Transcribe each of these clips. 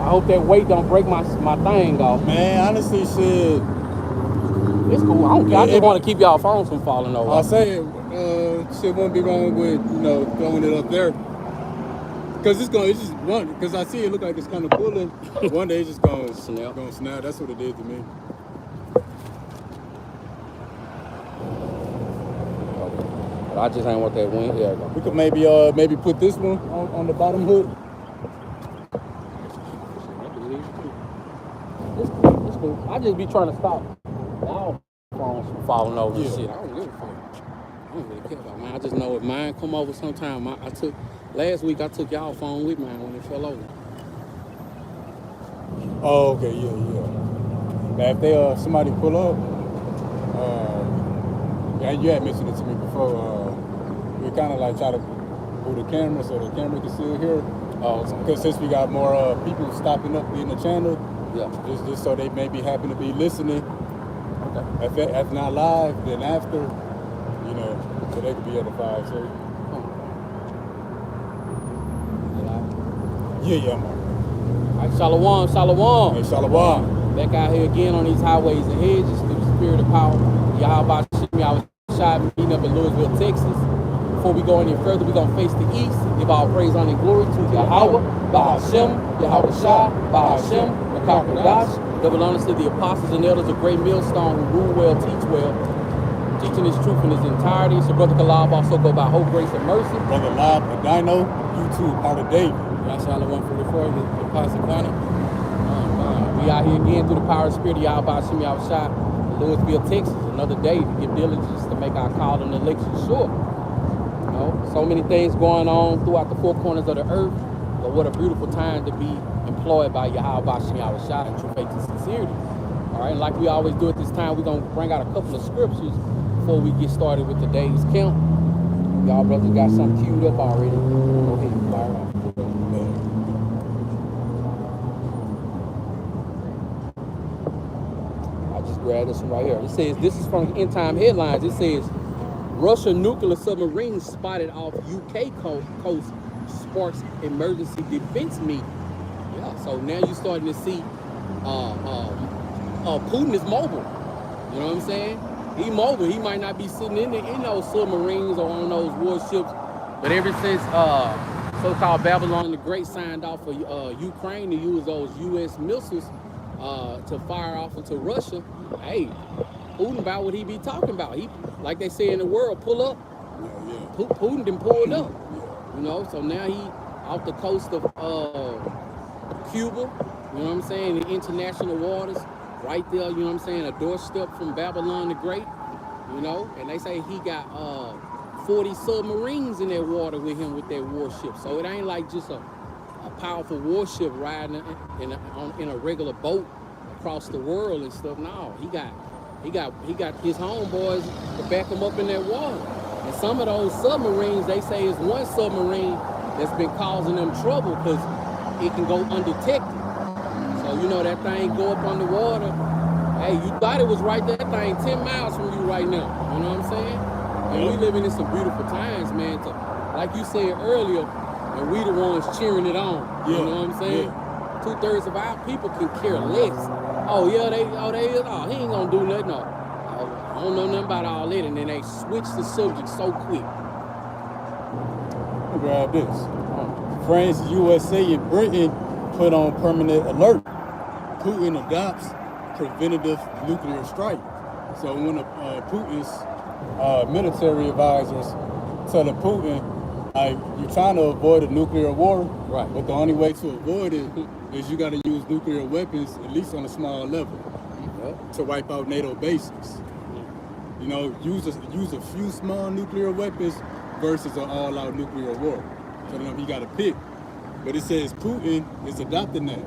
hope that weight don't break my thing off. Man, honestly, shit. It's cool. I don't care. I just want to keep y'all phones from falling over. I'll say shit won't be wrong with throwing it up there. Cause it's just one. Cause I see it look like it's kind of pulling. One day it's just gonna snap. That's what it did to me. But I just ain't want that wind. Yeah, we could maybe put this one on the bottom hook. It's cool. I just be trying to stop y'all phones from falling over and shit. I don't give a fuck. I don't really care about mine. I just know if mine come over sometime. Last week I took y'all phone with mine when it fell over. Oh, okay, yeah. Now if they somebody pull up, you had mentioned it to me before. We kind of like try to move the camera so the camera can still hear. Because since we got more people stopping up in the channel, just so they maybe happen to be listening. Okay. If not live, then after, so they could be edified. So. Yeah, man. All right, Shalom. Hey, Shalom. Back out here again on these highways and hedges through the spirit of power. Yahweh Shimi, I was shy meeting up in Louisville, Texas. Before we go any further, we're going to face the east. Give all praise, honor, and glory to Yahweh, Bahashem, Yahweh Shah, Bahashem, Makakadash. Double honors to the apostles and elders of Great Millstone who rule well, teach well, teaching his truth in his entirety. So Brother Kalab also go by hope, grace, and mercy. Brother Lab Adino, YouTube, part of David. Yasha'Allah 144, the Apostle Quantum. We out here again through the power of the spirit of Yahweh Shimi Shah in Louisville, Texas. Another day to give diligence to make our call and election sure. So many things going on throughout the four corners of the earth. But what a beautiful time to be employed by Yahweh Shimi Shah in true faith and sincerity. All right, like we always do at this time, we're going to bring out a couple of scriptures before we get started with today's count. Y'all brothers got something queued up already. Go ahead and fire off. Grab this one right here. It says, this is from End Time Headlines. It says, Russia nuclear submarine spotted off UK coast sparks emergency defense meeting. Yeah, so now you're starting to see Putin is mobile. You know what I'm saying? He mobile. He might not be sitting in those submarines or on those warships, but ever since so-called Babylon the Great signed off for Ukraine to use those U.S. missiles to fire off into Russia, hey, Putin about what he be talking about. He, like they say in the world, pull up. Putin done pulled up. So now he off the coast of Cuba, you know what I'm saying, the international waters, right there, you know what I'm saying, a doorstep from Babylon the Great, and they say he got 40 submarines in that water with him with that warship. So it ain't like just a powerful warship riding in a regular boat across the world and stuff. No, he got his homeboys to back him up in that water. And some of those submarines, they say, is one submarine that's been causing them trouble because it can go undetected. So that thing go up underwater. Hey, you thought it was right there, that thing 10 miles from you right now. You know what I'm saying? And we living in some beautiful times, man. Like you said earlier, and we the ones cheering it on. You know what I'm saying? 2/3 of our people can care less. Oh yeah, he ain't gonna do nothing. No. I don't know nothing about all that, and then they switch the subject so quick. Grab this. France, USA, and Britain put on permanent alert. Putin adopts preventative nuclear strike. So one of Putin's military advisors telling Putin, you're trying to avoid a nuclear war, right? But the only way to avoid it is you got to use nuclear weapons, at least on a small level, to wipe out NATO bases. Use a few small nuclear weapons versus an all-out nuclear war. So he got to pick. But it says Putin is adopting that.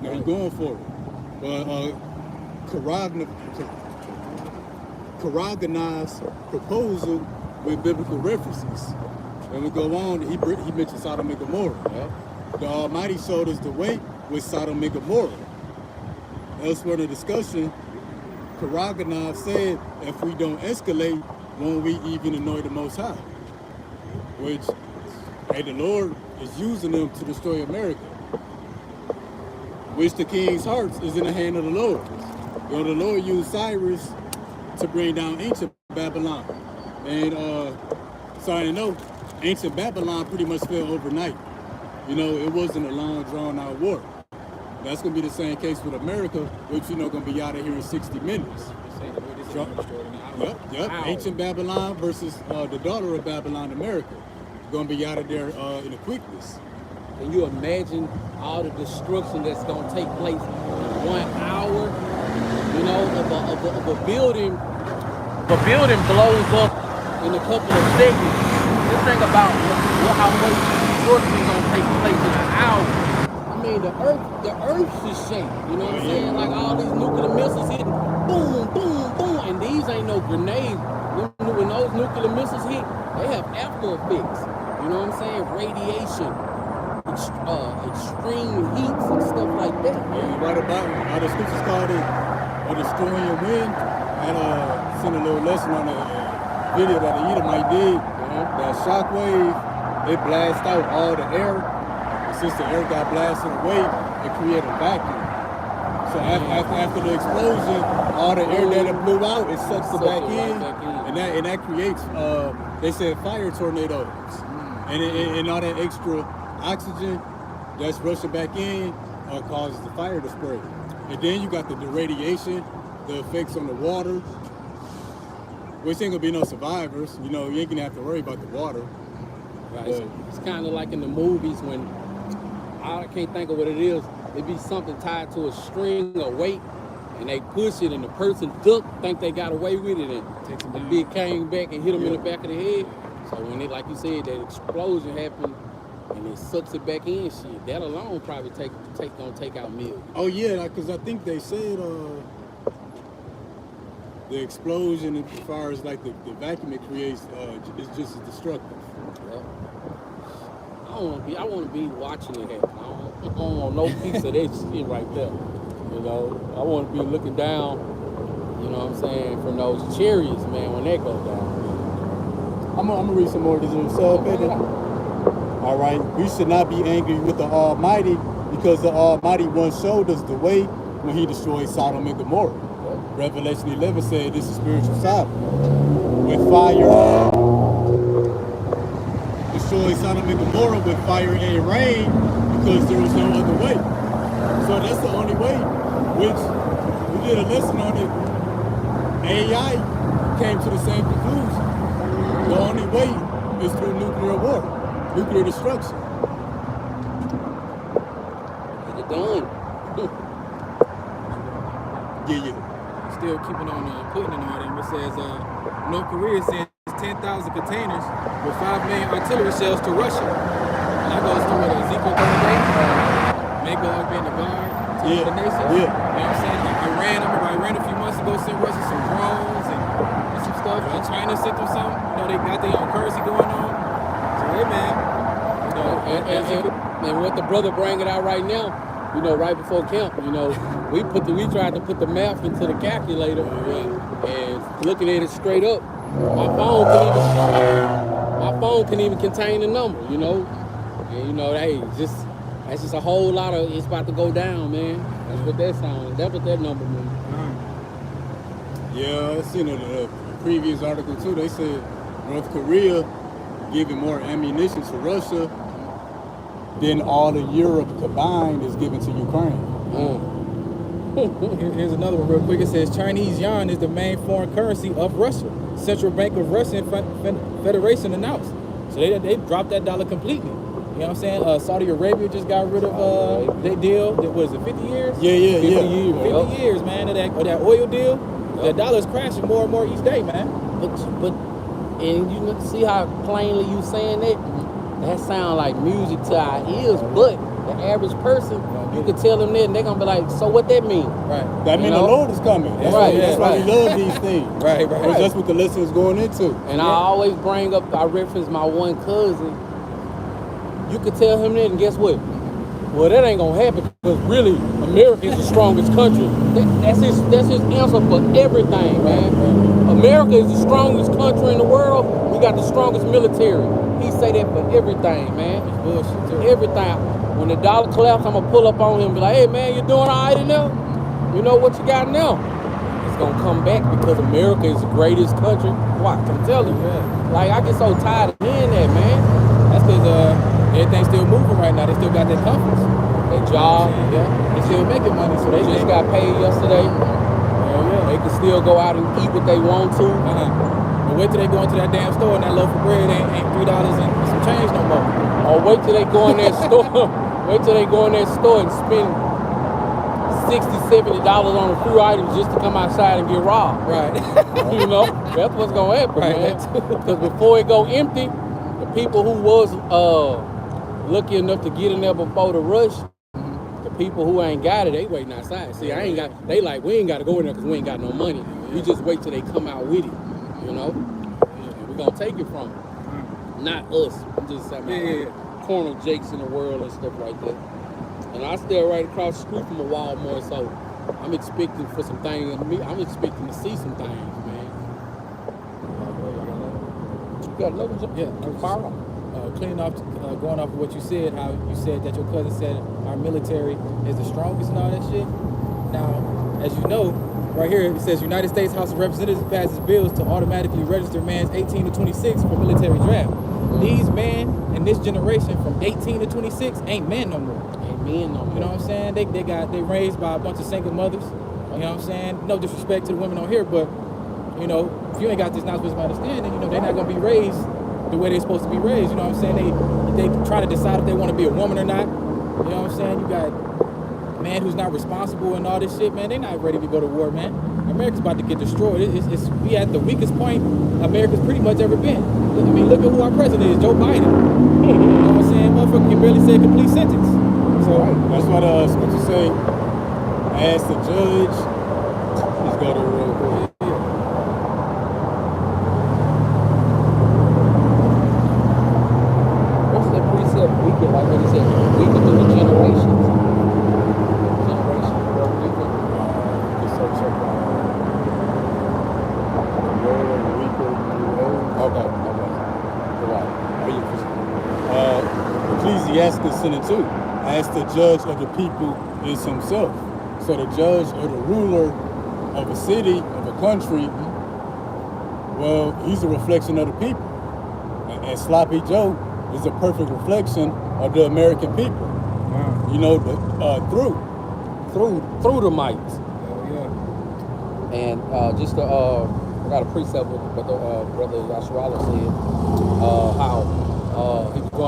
Now he's going for it. But Karaganav's proposal with biblical references. And we go on, he mentioned Sodom and Gomorrah. The Almighty showed us the way with Sodom and Gomorrah. Elsewhere in the discussion, Karaganav said, if we don't escalate, won't we even annoy the Most High? Which, the Lord is using them to destroy America. which the king's hearts is in the hand of the Lord. You know, the Lord used Cyrus to bring down ancient Babylon. And so I know ancient Babylon pretty much fell overnight. You know, it wasn't a long drawn out war. That's gonna be the same case with America, which gonna be out of here in 60 minutes. Yep. Wow. Ancient Babylon versus the daughter of Babylon, America. Gonna be out of there in a quickness. Can you imagine all the destruction that's gonna take place in 1 hour? You know, of a building. If a building blows up in a couple of seconds, just think about how much destruction is gonna take place in an hour. I mean, the earth should shake. You know what I'm saying? Like all these nuclear missiles hitting, boom, boom, boom, and these ain't no grenades. When those nuclear missiles hit, they have after effects. You know what I'm saying? Radiation, extreme heats and stuff like that. Yeah, right about it. How the scriptures called it a destroying wind. And seen a little lesson on the video that the Edomite did. That shockwave, it blasted out all the air. And since the air got blasted away, it created a vacuum. So after the explosion, all the air that it blew out, it sucks it back in. And that creates, they said, fire tornadoes. And all that extra oxygen that's rushing back in causes the fire to spread. And then you got the radiation, the effects on the water, which ain't gonna be no survivors. You know, you ain't gonna have to worry about the water. Right. It's kind of like in the movies when I can't think of what it is. It'd be something tied to a string or weight, and they push it, and the person think they got away with it, and the big came back and hit them in the back of the head. So when it, like you said, that explosion happened, and it sucks it back in, shit, that alone probably gonna take out millions. Oh yeah, because I think they said the explosion, as far as like the vacuum it creates, is just as destructive. Yeah. I want to be watching it happen. I don't want no piece of that shit right there. You know, I want to be looking down. You know what I'm saying, from those chariots, man, when that goes down. I'm gonna read some more of this little subheading. All right, we should not be angry with the Almighty, because the Almighty once showed us the way when He destroyed Sodom and Gomorrah. Revelation 11 said this is spiritual Sodom. With fire, destroyed Sodom and Gomorrah with fire and rain, because there was no other way. So that's the only way, which we did a lesson on it. AI came to the same conclusion. The only way is through nuclear war, nuclear destruction. Get it done. Yeah. Still keeping on putting in all them. It says North Korea sends 10,000 containers with 5 million artillery shells to Russia. And that goes to what Ezekiel 38, Magog being the guard to the nations. Yeah. You know what I'm saying? Like Iran, I remember Iran a few months ago sent Russia some drones and some stuff. And China sent them something. You know, they got their own currency going on. So hey man, you know, And what the brother bringing out right now, you know, right before camp, you know, we tried to put the math into the calculator and looking at it straight up. My phone couldn't even contain the number, you know. And you know, that's just a whole lot of, it's about to go down, man. That's what that sounds. That's what that number means. Yeah, I seen a previous article too. They said North Korea giving more ammunition to Russia than all of Europe combined is given to Ukraine. Here's another one real quick. It says Chinese yuan is the main foreign currency of Russia. Central Bank of Russian Federation announced. So they dropped that dollar completely. You know what I'm saying? Saudi Arabia just got rid of their deal. That was it, 50 years? 50 years. 50 years, man, of that oil deal. The dollar's crashing more and more each day, man. But and you see how plainly you saying that? That sound like music to our ears, but the average person, you could tell them that and they're gonna be like, so what that mean? Right. That mean the Lord is coming. That's why we love these things. Right. That's what the lesson is going into. And I always bring up, I reference my one cousin. You could tell him that, and guess what? Well, that ain't gonna happen because really, America is the strongest country. That's his answer for everything, man. America is the strongest country in the world. We got the strongest military. He say that for everything, man. It's bullshit too. Everything. when the dollar collapse, I'm gonna pull up on him and be like, hey man, you doing all right in there? You know what you got now? It's gonna come back because America is the greatest country. Watch, I'm telling you. Yeah. Like, I get so tired of hearing that, man. That's because everything's still moving right now. They still got their comforts. Their job, Yeah. They still making money, so they just got paid yesterday. They can still go out and eat what they want to. But wait till they go into that damn store and that loaf of bread ain't $3 and some change no more. Or wait till they go in that store. Wait till they go in that store and spend $60, $70 on a few items just to come outside and get robbed. Right. You know, that's what's gonna happen, Right. man. Because before it go empty, the people who was lucky enough to get in there before the rush, the people who ain't got it, they waiting outside. See, I ain't got. They like, we ain't got to go in there because we ain't got no money. We just wait till they come out with it. You know, and we gonna take it from them, not us. I'm just saying, like Cornel Jakes in the world and stuff like that. And I stay right across the street from a Walmart, so I'm expecting for some things. I'm expecting to see some things, man. You got another job? Yeah. Fire off. Cleaning off, going off of what you said, how you said that your cousin said our military is the strongest and all that shit. Now, as you know, right here it says United States House of Representatives passes bills to automatically register mans 18 to 26 for military draft. These men in this generation from 18 to 26 ain't men no more. Ain't men no more. You know what I'm saying? They raised by a bunch of single mothers. You know what I'm saying? No disrespect to the women on here, but you know, if you ain't got this knowledge of understanding, you know, they're not gonna be raised the way they're supposed to be raised. You know what I'm saying? They try to decide if they want to be a woman or not. You know what I'm saying? You got a man who's not responsible and all this shit, man. They're not ready to go to war, man. America's about to get destroyed. We at the weakest point America's pretty much ever been. I mean, look at who our president is, Joe Biden. You know what I'm saying? Motherfucker can barely say a complete sentence. So That's what Scripture say. Ask the judge. Let's go to it real quick. What's that precept? Weaken, like what he said, weaken through the generations. Generations, bro, weaken. Just search up Okay. Ecclesiastes 10:2. Ask the judge of the people is himself. So the judge or the ruler of a city, of a country, well, he's a reflection of the people. And Sloppy Joe is a perfect reflection of the American people. You know, Through the mics. yeah. And just I got a precept with what the brother Yasharala said, how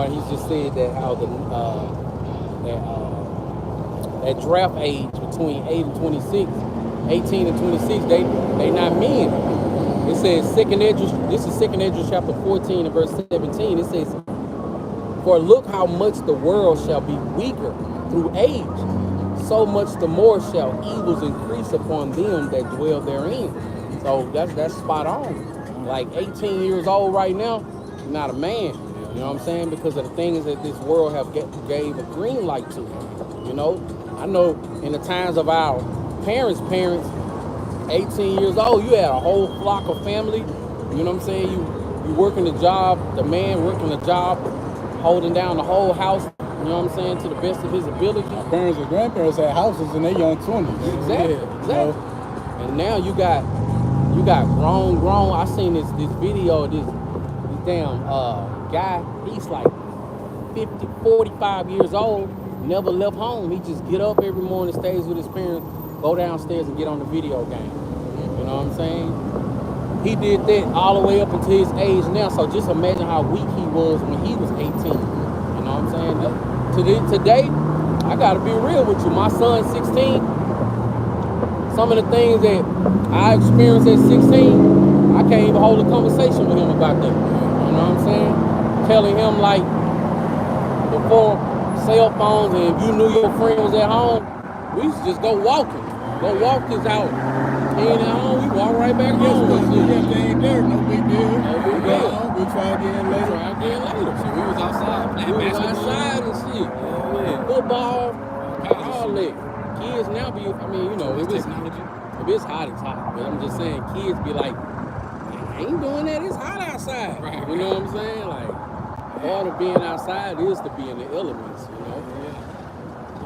he's just said that how that draft age between 18 and 26, they not men. It says this is 2 Ezra chapter 14 and verse 17. It says, for look how much the world shall be weaker through age, so much the more shall evils increase upon them that dwell therein. So that's spot on. Like 18 years old right now, you're not a man. You know what I'm saying? Because of the things that this world have gave a green light to. You know, I know in the times of our parents, 18 years old, you had a whole flock of family. You know what I'm saying? You working the job, the man working the job, holding down the whole house. You know what I'm saying? To the best of his ability. My parents and grandparents had houses in their young 20s. Exactly. Exactly. And now you got grown. I seen this video of this damn guy. He's like 50, 45 years old. Never left home. He just get up every morning, stays with his parents, go downstairs and get on the video game. You know what I'm saying? He did that all the way up until his age now. So just imagine how weak he was when he was 18. You know what I'm saying? Today, I gotta be real with you. My son's 16. Some of the things that I experienced at 16, I can't even hold a conversation with him about that. You know what I'm saying? Telling him like before cell phones, and if you knew your friend was at home, we used to just go walking. Go walk this out. He ain't at home, we walk right back home. Yeah, they ain't there, no big deal. No big deal. We try again later. Try again later. So we was outside playing We was basketball. outside and shit. Yeah. Football, all that. Kids now be, I mean, you know, It's if it's technology. it's hot. But I'm just saying, kids be like, I ain't doing that, it's hot outside. Right. You know what I'm saying? Like, part of being outside is to be in the elements, you know? Yeah.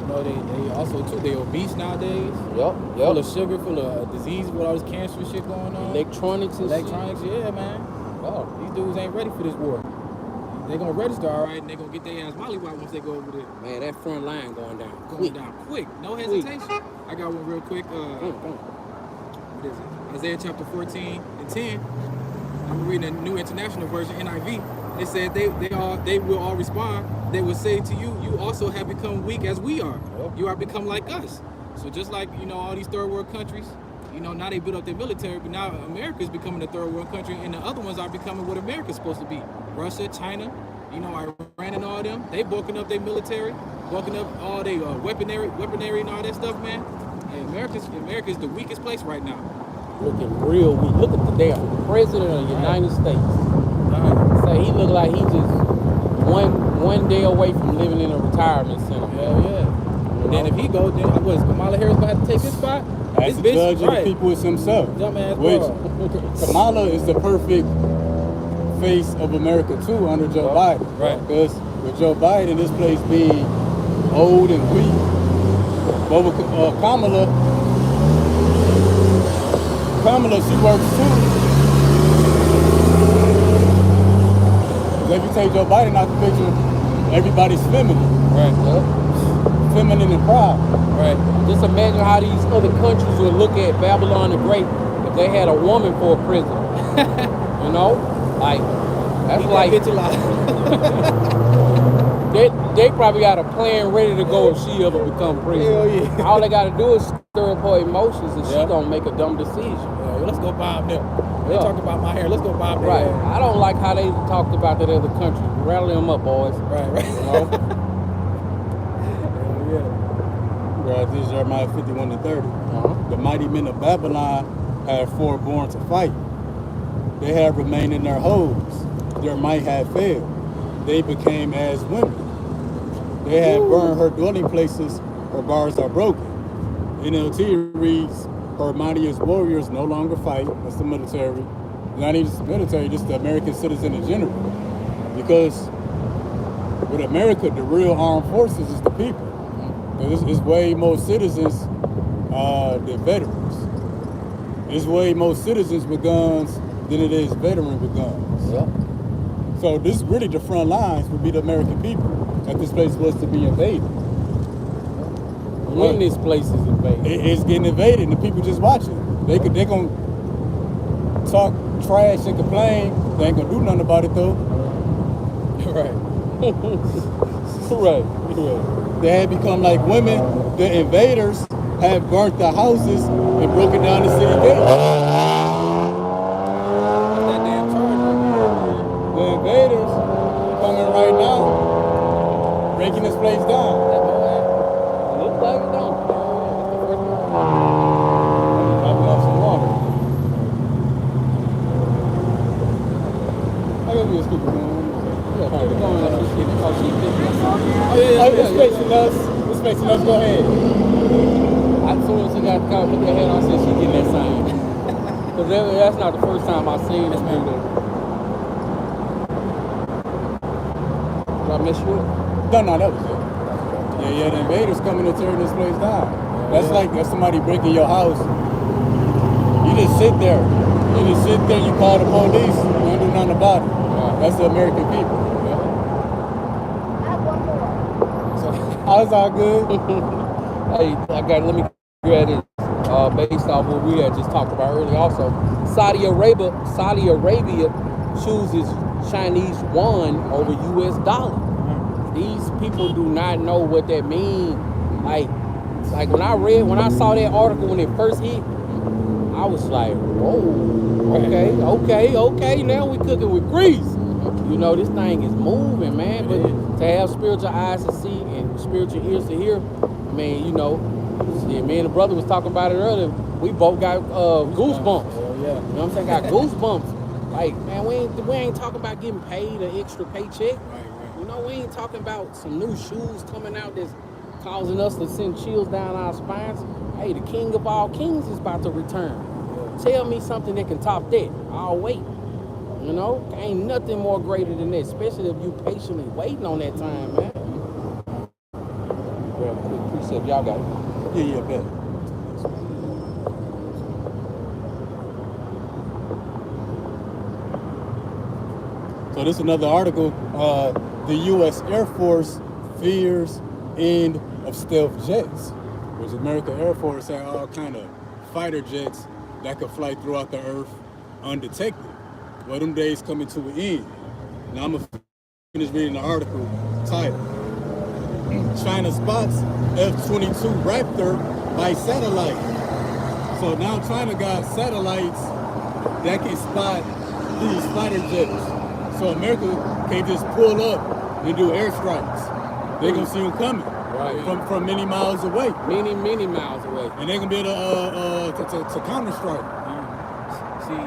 You know, they also too, they obese nowadays. Yep. Full of sugar, full of disease, with all this cancer shit going on. Electronics and Electronics, yeah, man. Oh, these dudes ain't ready for this war. They gonna register all right, and they gonna get their ass mollywopped once they go over there. Man, that front line going down. Going down quick, no hesitation. I got one real quick. What is it? Isaiah chapter 14 and 10. I'm reading the New International Version, NIV. It said they will all respond. They will say to you, you also have become weak as we are. Yep. You are become like us. So just like, you know, all these third world countries, you know, now they built up their military, but now America is becoming a third world country, and the other ones are becoming what America's supposed to be. Russia, China, you know, Iran and all them. They bulking up their military, bulking up all their weaponry and all that stuff, man. And America's the weakest place right now. Looking real weak. Look at the damn president of the United States. Say he look like he just one day away from living in a retirement center. Hell yeah. And then if he goes, then what is Kamala Harris gonna have to take his spot? As the judge of the people is himself. Which Kamala is the perfect face of America too under Joe Biden. Right. Because with Joe Biden, this place being old and weak. But with Kamala, she works too. If you take Joe Biden out the picture, everybody's feminine. Right. Yep. Feminine and proud. Right. Just imagine how these other countries would look at Babylon the Great if they had a woman for a president. You know? Like, that's like... They probably got a plan ready to go if she ever become president. Hell yeah. All they got to do is stir up her emotions and she gonna make a dumb decision. Yeah, let's go bomb them. They talk about my hair. Let's go bomb their hair. I don't like how they talked about that other country. Rally them up, boys. Right. You know? Right, this is Jeremiah 51 to 30. The mighty men of Babylon have forborne to fight. They have remained in their holes. Their might had failed. They became as women. They have burned her dwelling places. Her bars are broken. NLT reads, her mightiest warriors no longer fight. That's the military. Not even just the military, just the American citizen in general. Because with America, the real armed forces is the people. It's way more citizens than veterans. It's way more citizens with guns than it is veterans with guns. Yep. So this really the front lines would be the American people that this place was to be invaded. When this place is invaded. It's getting invaded and the people just watching. They gonna talk trash and complain. They ain't gonna do nothing about it though. Right. They had become like women. The invaders have burnt the houses and broken down the city gates. That damn charge. The invaders coming right now, breaking this place down. Looks like it don't. Dropping off some water. I gotta be a stupid one. It's facing us. It's facing us. Go ahead. As soon as she got the car, put her head on, I said she getting that sign. Because that's not the first time I've seen this do that. Did I miss you? No, that was it. Yeah, the invaders coming to tear this place down. That's like that's somebody breaking your house. You just sit there. You call the police. You don't do nothing about it. That's the American people. How's all good? Hey, let me grab it based off what we had just talked about earlier. Also, Saudi Arabia chooses Chinese yuan over U.S. dollar. These people do not know what that means. Like when I saw that article when it first hit, I was like, whoa, okay. Now we cooking with grease. You know, this thing is moving, man. But to have spiritual eyes to see and spiritual ears to hear, I mean, you know, me and the brother was talking about it earlier. We both got goosebumps. Yeah. You know what I'm saying? Got goosebumps. Like, man, we ain't talking about getting paid an extra paycheck. Right. You know, we ain't talking about some new shoes coming out that's causing us to send chills down our spines. Hey, the king of all kings is about to return. Tell me something that can top that. I'll wait. You know, ain't nothing more greater than that, especially if you patiently waiting on that time, man. Yeah, precept. Y'all got it. Yeah, bet. So this is another article. The U.S. Air Force fears end of stealth jets, which American Air Force had all kind of fighter jets that could fly throughout the earth undetected. Well, them days coming to an end. Now I'm gonna finish reading the article titled China spots F-22 Raptor by satellite. So now China got satellites that can spot these fighter jets. So America can't just pull up and do airstrikes. They're gonna see them coming from many miles away. Many miles away. And they're gonna be able to counter strike. See,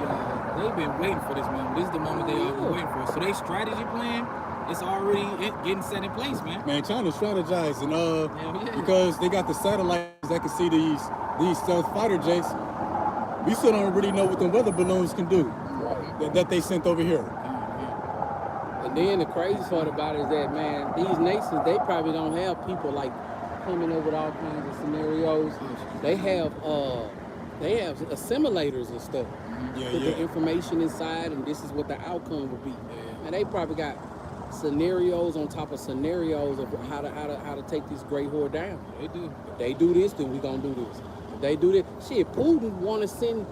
they've been waiting for this moment. This is the moment they all been waiting for. So their strategy plan, it's already getting set in place, man. Man, China's strategizing, yeah. because they got the satellites that can see these stealth fighter jets. We still don't really know what the weather balloons can do that they sent over here. And then the crazy part about it is that, man, these nations, they probably don't have people like coming up with all kinds of scenarios. They have assimilators and stuff. Put the information inside, and this is what the outcome would be. And they probably got scenarios on top of scenarios of how to take this great horde down. They do. If they do this, then we gonna do this. If they do this, shit, Putin want to send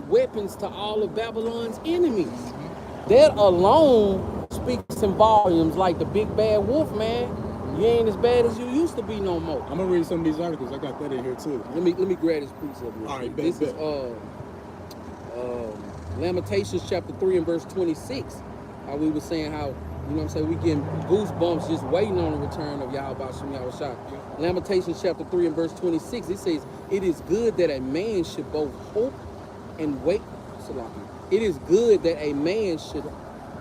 weapons to all of Babylon's enemies. That alone speaks in volumes like the big bad wolf, man. You ain't as bad as you used to be no more. I'm gonna read some of these articles. I got that in here too. Let me grab this piece of it. All right, This is Lamentations chapter 3 and verse 26. How we were saying how, you know what I'm saying, we getting goosebumps just waiting on the return of Yahweh Shem Yahushua. Lamentations chapter 3 and verse 26, it says, it is good that a man should both hope and wait. It is good that a man should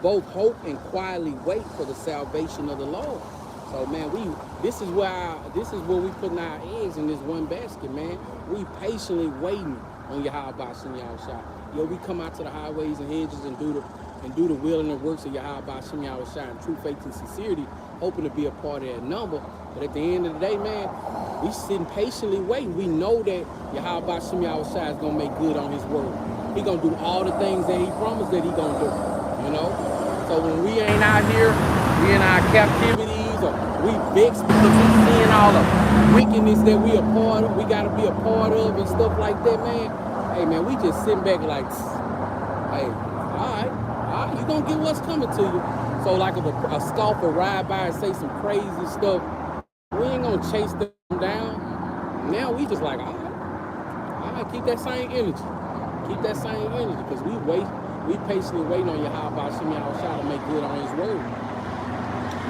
both hope and quietly wait for the salvation of the Lord. So man, this is where we putting our eggs in this one basket, man. We patiently waiting on Yahweh Shem Yahushua. Yo, we come out to the highways and hedges and do the will and the works of Yahweh Shem Yahushua in true faith and sincerity, hoping to be a part of that number. But at the end of the day, man, we sitting patiently waiting. We know that Yahweh Shem Yahushua is gonna make good on his word. He gonna do all the things that he promised that he gonna do. You know? So when we ain't out here, we in our captivities, or we vexed because we seeing all the wickedness that we gotta be a part of and stuff like that, man. Hey man, we just sitting back like, hey, all right, you gonna get what's coming to you. So like if a scoffer ride by and say some crazy stuff, we ain't gonna chase them down. Now we just like, all right, keep that same energy. Keep that same energy, because we patiently waiting on Yahweh Shem Yahushua to make good on his word.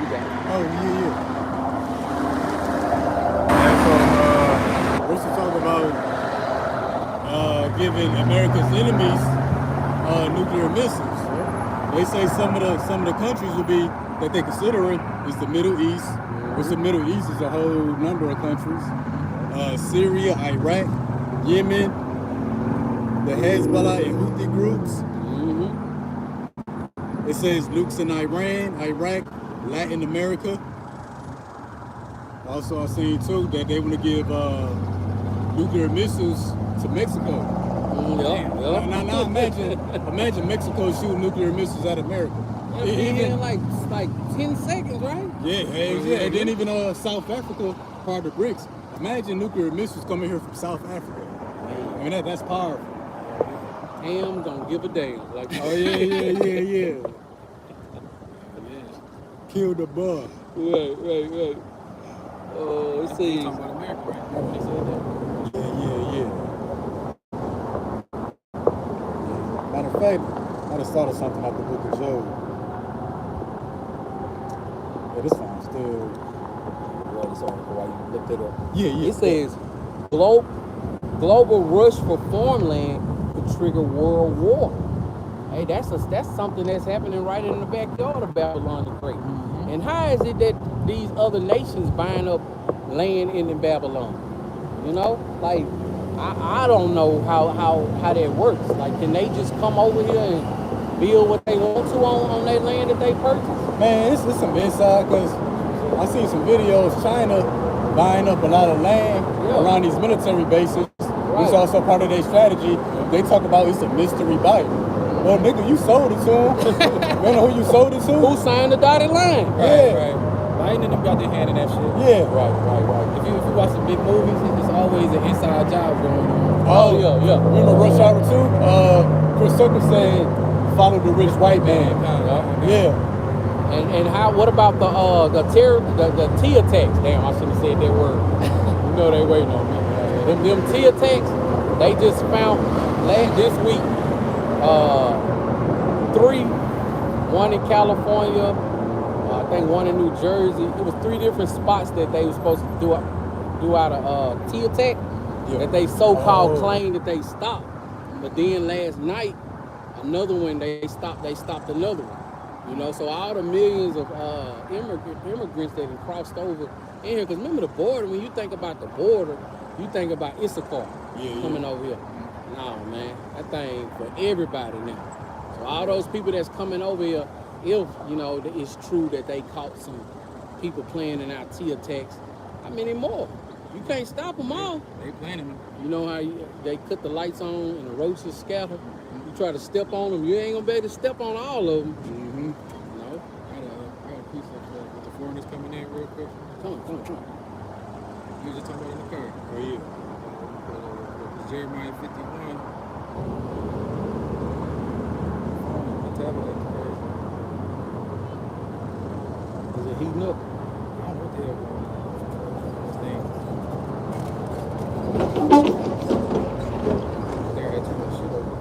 You got it. Oh, yeah. And so, we're to talk about giving America's enemies nuclear missiles. They say some of the countries will be that they considering is the Middle East. Which the Middle East is a whole number of countries. Syria, Iraq, Yemen, the Hezbollah and Houthi groups. It says nukes in Iran, Iraq, Latin America. Also, I've seen too that they want to give nuclear missiles to Mexico. Now imagine Mexico shooting nuclear missiles at America. In like 10 seconds, right? Yeah. And then even South Africa, part of the BRICS. Imagine nuclear missiles coming here from South Africa. I mean, that's powerful. Ham don't give a damn. Like, oh yeah. Kill the bug. Right. Let's see. Talking about America, right? They said that. Yeah. Matter of fact, I just thought of something out the book of Job. Yeah, this one's still. Well, this article, while you looked it up. Yeah. It says global rush for farmland could trigger world war. Hey, that's something that's happening right in the backyard of Babylon the Great. And how is it that these other nations buying up land in Babylon? You know, like I don't know how that works. Like, can they just come over here and build what they want to on that land that they purchased? Man, it's some inside, because I seen some videos. China buying up a lot of land Yeah. around these military bases. Right. It's also part of their strategy. They talk about it's a mystery buyer. Well, nigga, you sold it to him. You know who you sold it to? Who signed the dotted line? Yeah. Right. Biden and them got their hand in that shit. Yeah. Right. If you watch the big movies, it's always an inside job going on. Oh, yeah. Remember Rush Hour 2? Chris Tucker said, follow the rich white man. Yeah. And how? What about the T attacks? Damn, I shouldn't have said that word. You know they waiting on me. Them T attacks, they just found this week 3, one in California, I think one in New Jersey. It was 3 different spots that they were supposed to do out a T attack that they so-called claimed that they stopped. But then last night, another one they stopped another one. You know, so all the millions of immigrants that have crossed over in here, because remember the border, when you think about the border, you think about Issachar coming over here. No, man, that thing for everybody now. So all those people that's coming over here, if, you know, it's true that they caught some people playing in our T attacks, how many more? You can't stop them all. They planning them. You know how they cut the lights on and the roaches scatter? You try to step on them, you ain't gonna be able to step on all of them. Mm-hmm. No? I got a piece of with the foreigners coming in real quick. Come on. You was just talking about in the car. Oh, yeah. Jeremiah 51. The tablet. Is it heating up? I don't know what the hell going on. This thing. There, I had too much shit over.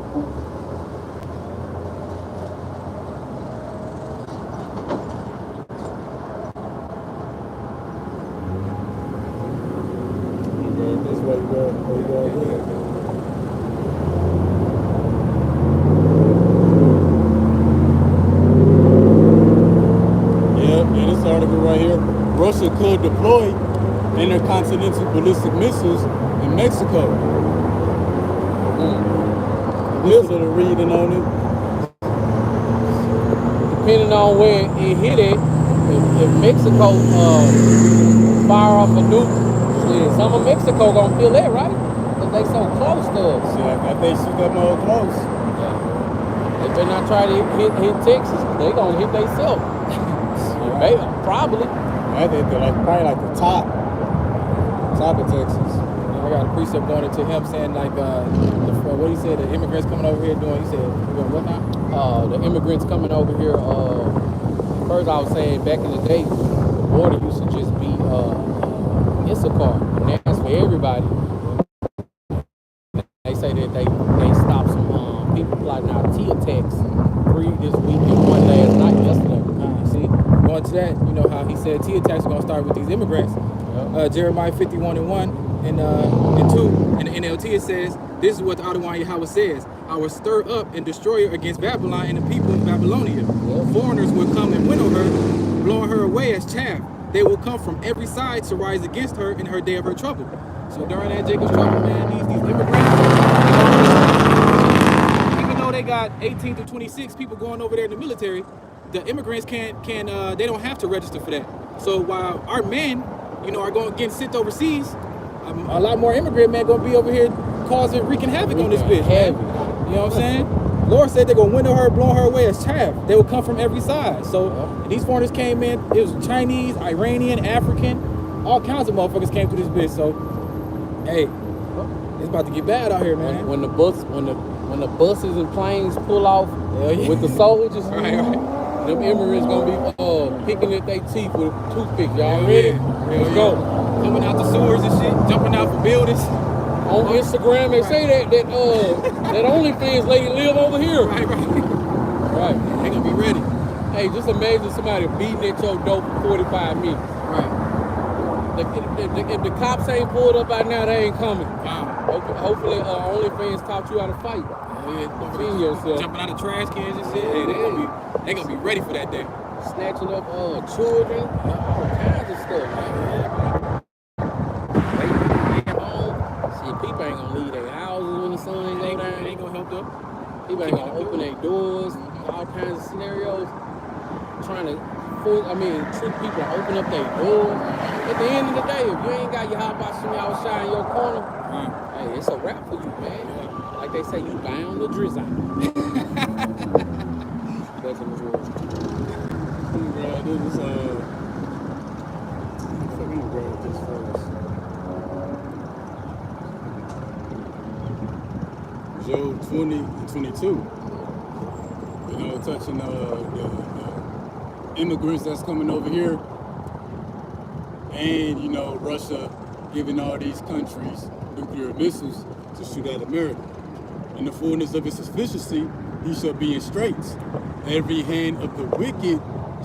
This way you go. Yeah, this article right here. Russia could deploy intercontinental ballistic missiles in Mexico. Listen to the reading on it. Depending on where it hit it, if Mexico fire off a nuke, shit, some of Mexico gonna feel that, right? Because they so close to us. See, I think shoot that mother close. They better not try to hit Texas, because they gonna hit themselves. Probably. I think they're probably like the top of Texas. I got a precept going into him saying like what he said, the immigrants coming over here doing. He said, what now? The immigrants coming over here. First, I was saying back in the day, the border used to just be Issachar, and that's for everybody. They say that they stopped some people plotting out T attacks 3 this week and 1 last night, yesterday. See, going to that, you know how he said T attacks are gonna start with these immigrants. Jeremiah 51:1 and 2 in the NLT it says, this is what the Adonai Yahweh says: I will stir up and destroy her against Babylon and the people of Babylonia. Foreigners will come and winnow her, blowing her away as chaff. They will come from every side to rise against her in her day of her trouble. So during that Jacob's trouble, man, these immigrants, even though they got 18 to 26 people going over there in the military, the immigrants they don't have to register for that. So while our men, you know, are getting sent overseas, a lot more immigrant men gonna be over here wreaking havoc on this bitch, man. You know what I'm saying? Lord said they're gonna winnow her, blow her away as chaff. They will come from every side. So these foreigners came in. It was Chinese, Iranian, African, all kinds of motherfuckers came through this bitch. So, hey, it's about to get bad out here, man. When the buses and planes pull off with the soldiers, them immigrants gonna be picking at their teeth with toothpicks. Y'all ready? Let's go. Coming out the sewers and shit, jumping out from buildings. On Instagram, they say that OnlyFans lady live over here. Right. They gonna be ready. Hey, just imagine somebody beating at your door for 45 minutes. Right. If the cops ain't pulled up by now, they ain't coming. Wow. Hopefully, OnlyFans taught you how to fight. Defend yourself. Jumping out of trash cans and shit. Hey, they gonna be ready for that day. Snatching up children, all kinds of stuff. People ain't gonna leave their houses when the sun go down. They ain't gonna help them. People ain't gonna open their doors. All kinds of scenarios. Trying to trick people to open up their doors. At the end of the day, if you ain't got your hot box from y'all shine in your corner, hey, it's a wrap for you, man. Like they say, you bound to drizzle. That's in the world. Bro, this is let me grab this first. Job 20 and 22. You know, touching the immigrants that's coming over here, and you know, Russia giving all these countries nuclear missiles to shoot at America. In the fullness of its sufficiency, he shall be in straits. Every hand of the wicked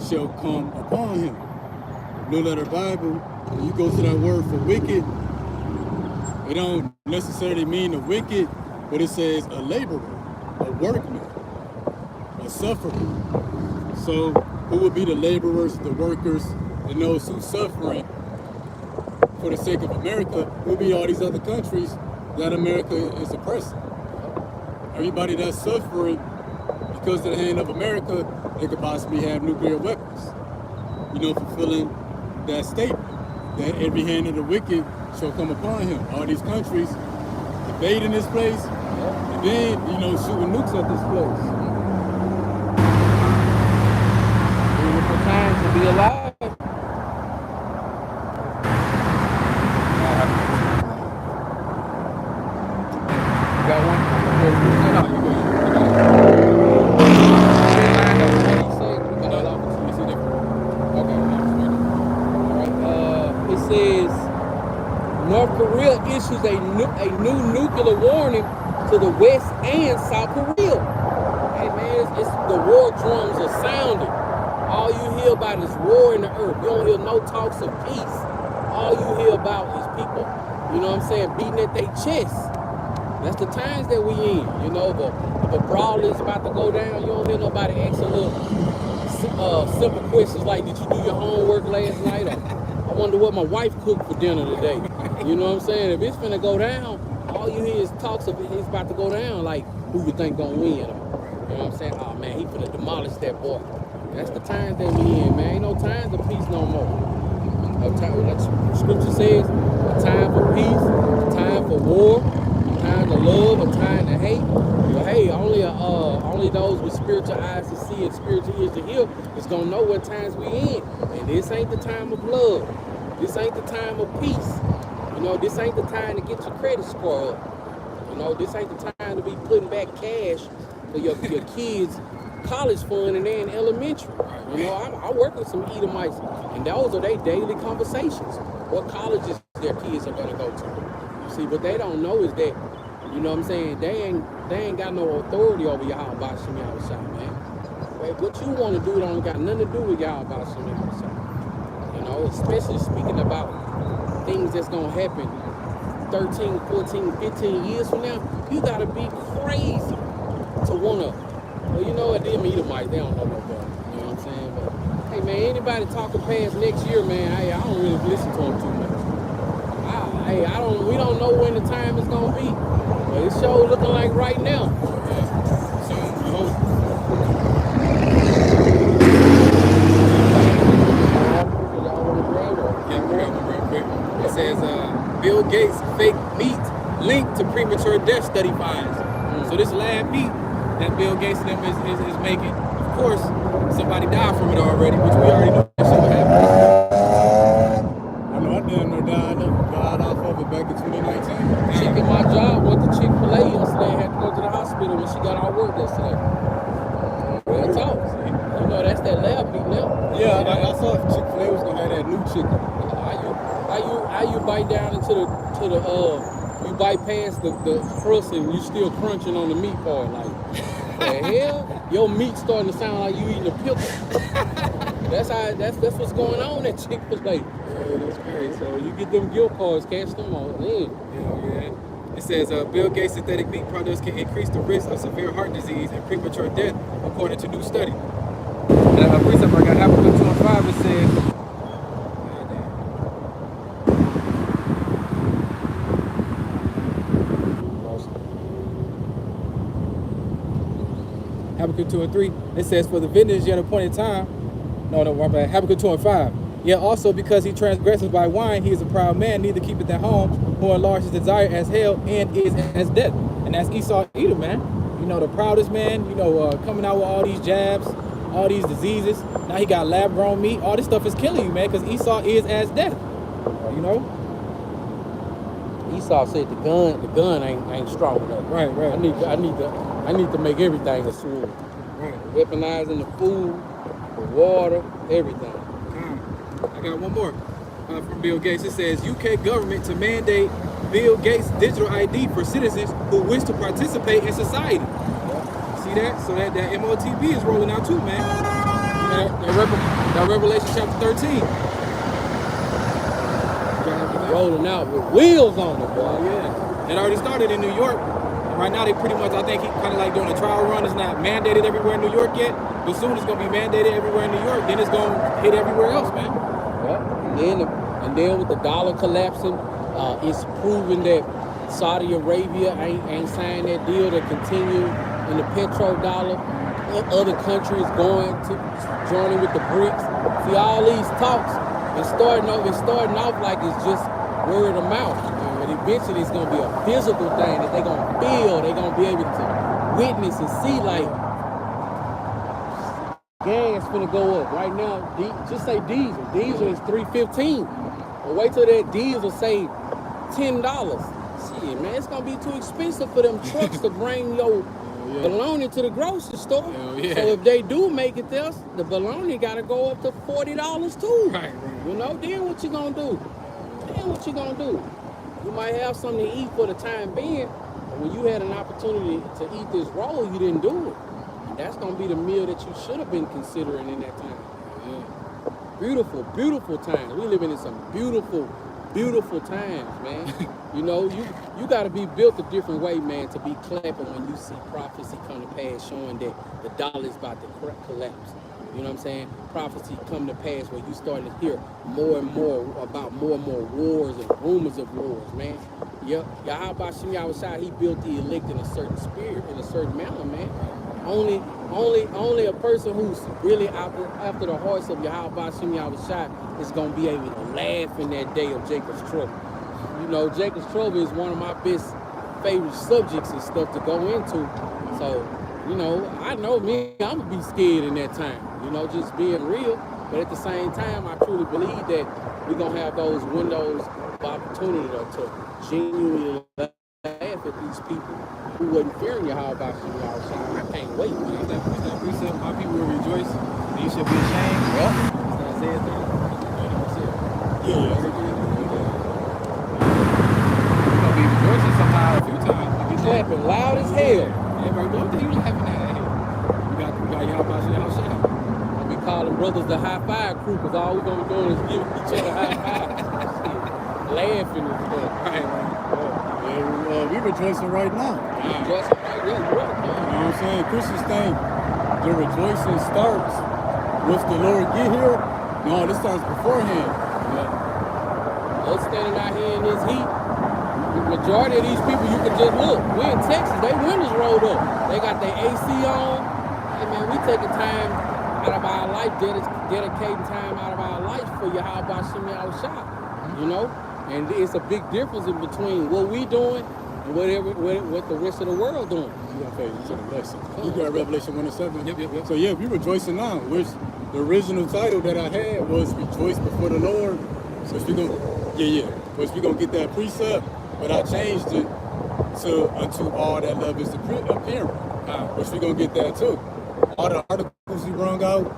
shall come upon him. Blue Letter Bible, when you go to that word for wicked, it don't necessarily mean the wicked, but it says a laborer, a workman, a sufferer. So who would be the laborers, the workers, and those who suffering for the sake of America will be all these other countries that America is oppressing. Everybody that's suffering because of the hand of America, they could possibly have nuclear weapons. You know, fulfilling that statement that every hand of the wicked shall come upon him. All these countries invading this place, and then, you know, shooting nukes at this place. Beautiful time to be alive. You got one? It says North Korea issues a new nuclear warning to the West and South Korea. Hey man, it's the war drums are sounding. All you hear about is war in the earth. You don't hear no talks of peace. All you hear about is people, you know what I'm saying, beating at their chest. That's the times that we in, you know. But if a brawl is about to go down, you don't hear nobody asking little simple questions like, did you do your homework last night? Or I wonder what my wife cooked for dinner today. You know what I'm saying? If it's finna go down, all you hear is talks of it's about to go down. Like, who you think gonna win? You know what I'm saying? Oh man, he finna demolish that boy. That's the times that we in, man. Ain't no times of peace no more. No time, like scripture says, a time for peace, a time for war, a time to love, a time to hate. But hey, only those with spiritual eyes to see and spiritual ears to hear is gonna know what times we in. And this ain't the time of love. This ain't the time of peace. You know, this ain't the time to get your credit score up. You know, this ain't the time to be putting back cash for your kids' college fund and they're in elementary. You know, I work with some Edomites, and those are their daily conversations. What colleges their kids are gonna go to. You see, what they don't know is that, you know what I'm saying, they ain't got no authority over y'all about some y'all shop, man. Right? What you want to do don't got nothing to do with y'all about some y'all shop. You know, especially speaking about things that's gonna happen 13, 14, 15 years from now, you gotta be crazy to wanna, well, you know what, them Edomites, they don't know no better. You know what I'm saying? But hey man, anybody talking past next year, man, hey, I don't really listen to them too much. We don't know when the time is gonna be. But it's sure looking like right now. Soon, I hope. Yeah, real quick. It says Bill Gates fake meat linked to premature death study finds. So this lab meat that Bill Gates and them is making, of course, somebody died from it already, which we already know that shit would happen. I know I damn near died off of it back in 2019. Chick at my job went to Chick-fil-A yesterday and had to go to the hospital when she got out of work yesterday. Real talk. You know, that's that lab meat now. Yeah, I saw if Chick-fil-A was gonna have that new chicken. How you bite down into the you bypass the crust and you still crunching on the meat part, like the hell? Your meat starting to sound like you eating a pickle. That's what's going on at Chick-fil-A. That's crazy. So you get them gift cards, cash them on in. Yeah. It says Bill Gates synthetic meat products can increase the risk of severe heart disease and premature death, according to new study. And a precept I got Habakkuk 2:5, it says, Habakkuk 2:3, it says, for the vengeance yet appointed time, No, my bad. Habakkuk 2:5. Yeah, also because he transgresses by wine, he is a proud man, neither keepeth at home, who enlarges his desire as hell, and is as death. And that's Esau Edom, man. You know, the proudest man, you know, coming out with all these jabs, all these diseases. Now he got lab-grown meat. All this stuff is killing you, man, because Esau is as death. You know? Esau said the gun ain't strong enough. Right. I need to make everything a sword. Right. Weaponizing the food, the water, everything. I got one more from Bill Gates. It says UK government to mandate Bill Gates digital ID for citizens who wish to participate in society. See that? So that MOTB is rolling out too, man. That Revelation chapter 13. Rolling out with wheels on it, boy. Yeah. It already started in New York. And right now they pretty much, I think he kind of like doing a trial run. It's not mandated everywhere in New York yet. But soon it's going to be mandated everywhere in New York. Then it's going to hit everywhere else, man. Yeah. And then with the dollar collapsing, it's proven that Saudi Arabia ain't signed that deal to continue in the petrodollar. Other countries going to joining with the BRICS. See, all these talks it's starting off like it's just word of mouth. But eventually it's gonna be a physical thing that they're gonna feel, they're gonna be able to witness and see. Like gas finna go up. Right now, just say diesel. Diesel is $3.15. But wait till that diesel say $10. Shit, man, it's gonna be too expensive for them trucks to bring your bologna to the grocery store. Yeah. So if they do make it there, the bologna gotta go up to $40 too. Right. You know, then what you gonna do? You might have something to eat for the time being, but when you had an opportunity to eat this roll, you didn't do it. And that's gonna be the meal that you should have been considering in that time. Yeah. Beautiful, beautiful times. We living in some beautiful, beautiful times, man. You know, you got to be built a different way, man, to be clapping when you see prophecy come to pass showing that the dollar is about to collapse. You know what I'm saying? Prophecy come to pass where you starting to hear more and more about more and more wars and rumors of wars, man. Yep. Yahweh Shem Yahushua, he built the elect in a certain spirit, in a certain manner, man. Only a person who's really after the hearts of Yahweh Shem Yahushua is going to be able to laugh in that day of Jacob's trouble. You know, Jacob's trouble is one of my best favorite subjects and stuff to go into. So, you know, I know me, I'm going to be scared in that time. You know, just being real. But at the same time, I truly believe that we're going to have those windows of opportunity to genuinely laugh at these people who wasn't fearing Yahweh Shem. I can't wait, man. Is that precept? My people will rejoice, and you should be ashamed. Yep. It's the Isaiah thing. Yeah. You're going to be rejoicing somehow a few times. Clapping loud as hell. Everybody, what the hell you laughing at here? We got Yahweh Shem Yahushua. We call them brothers the high five crew because all we're going to be doing is giving each other high fives. Laughing and stuff. Right. Yeah, we rejoicing right now. Just right, yeah, You know what I'm saying? Christians think the rejoicing starts once the Lord get here. No, this starts beforehand. Us standing out here in this heat, the majority of these people, you can just look. We're in Texas, they windows rolled up. They got their AC on. Hey man, we taking time out of our life, dedicating time out of our life for Yahweh Shem Yahushua. You know? And it's a big difference in between what we doing and what the rest of the world doing. You got to pay to the lesson. You got Revelation 1:7. Yep. So yeah, we rejoicing now. Which the original title that I had was Rejoice Before the Lord. So we gonna, Which we gonna get that precept, but I changed it to unto all that love is appearing. Which we gonna get that too. All the articles we brung out,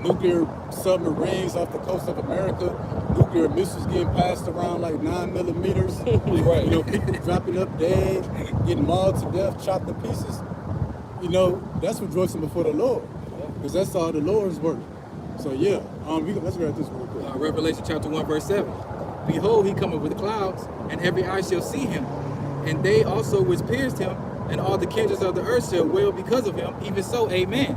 nuclear submarines off the coast of America, nuclear missiles getting passed around like 9 millimeters. Right. You know, people dropping up dead, getting mauled to death, chopped to pieces. You know, that's rejoicing before the Lord, because that's all the Lord's work. So yeah, let's read this real quick. Revelation chapter 1, verse 7. Behold, he cometh with clouds, and every eye shall see him, and they also which pierced him, and all the kindreds of the earth shall wail because of him. Even so, amen.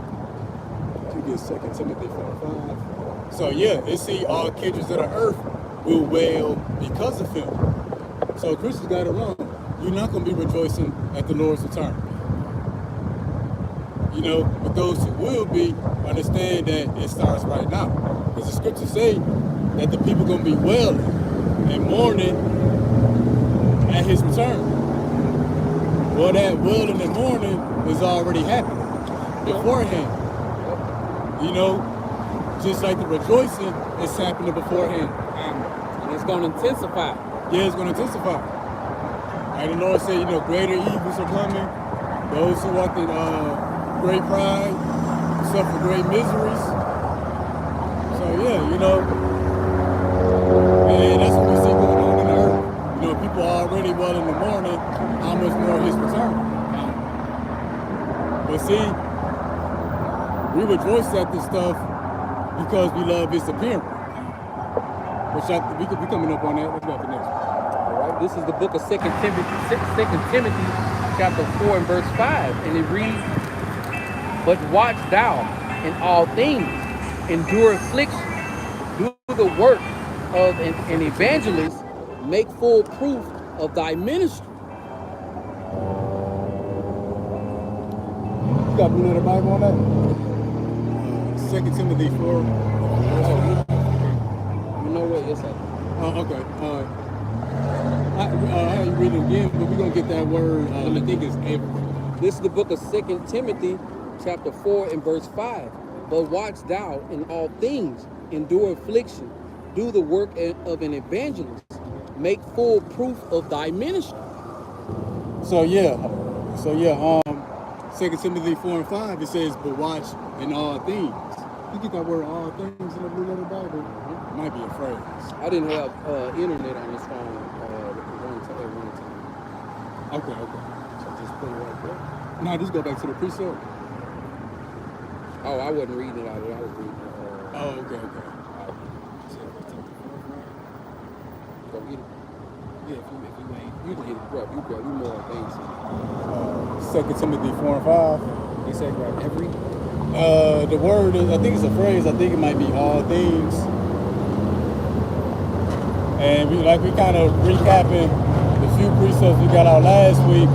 You get 2 Timothy 4:5. So yeah, it see all kindreds of the earth will wail because of him. So Christians got it wrong. You're not going to be rejoicing at the Lord's return. You know, but those who will be understand that it starts right now. Because the scriptures say that the people gonna be wailing and mourning at his return. Well, that wailing and mourning is already happening beforehand. You know, just like the rejoicing is happening beforehand. And it's going to intensify. Yeah, it's going to intensify. And the Lord said, you know, greater evils are coming. Those who walk in great pride suffer great miseries. So yeah, you know, and that's what we see going on in the earth. You know, people are already well in the morning. How much more his return? But see, we rejoice at this stuff because we love his appearance. Which we could be coming up on that. Let's go to the next one. All right, this is the book of 2 Timothy, chapter 4 and verse 5. And it reads, "But watch thou in all things, endure affliction, do the work of an evangelist, make full proof of thy ministry." You got another Bible on that? 2 Timothy 4. You know what? Yes, I do. Oh, okay. I ain't read it again, but we're going to get that word. I think it's every. This is the book of 2 Timothy, chapter 4 and verse 5. "But watch thou in all things, endure affliction, do the work of an evangelist, make full proof of thy ministry." So yeah, 2 Timothy 4 and 5, it says, "But watch in all things." You get that word "all things" in the Blue Letter Bible. It might be a phrase. I didn't have internet on this phone at one time. Okay. So just put it right there. Now just go back to the precept. Oh, I wasn't reading it out of it. I was reading it. Oh, okay. Go get it. Yeah, if you ain't. You can get it, bro. You more advanced. 2 Timothy 4 and 5. He said right every. The word is, I think it's a phrase. I think it might be all things. And we kind of recapping the few precepts we got out last week.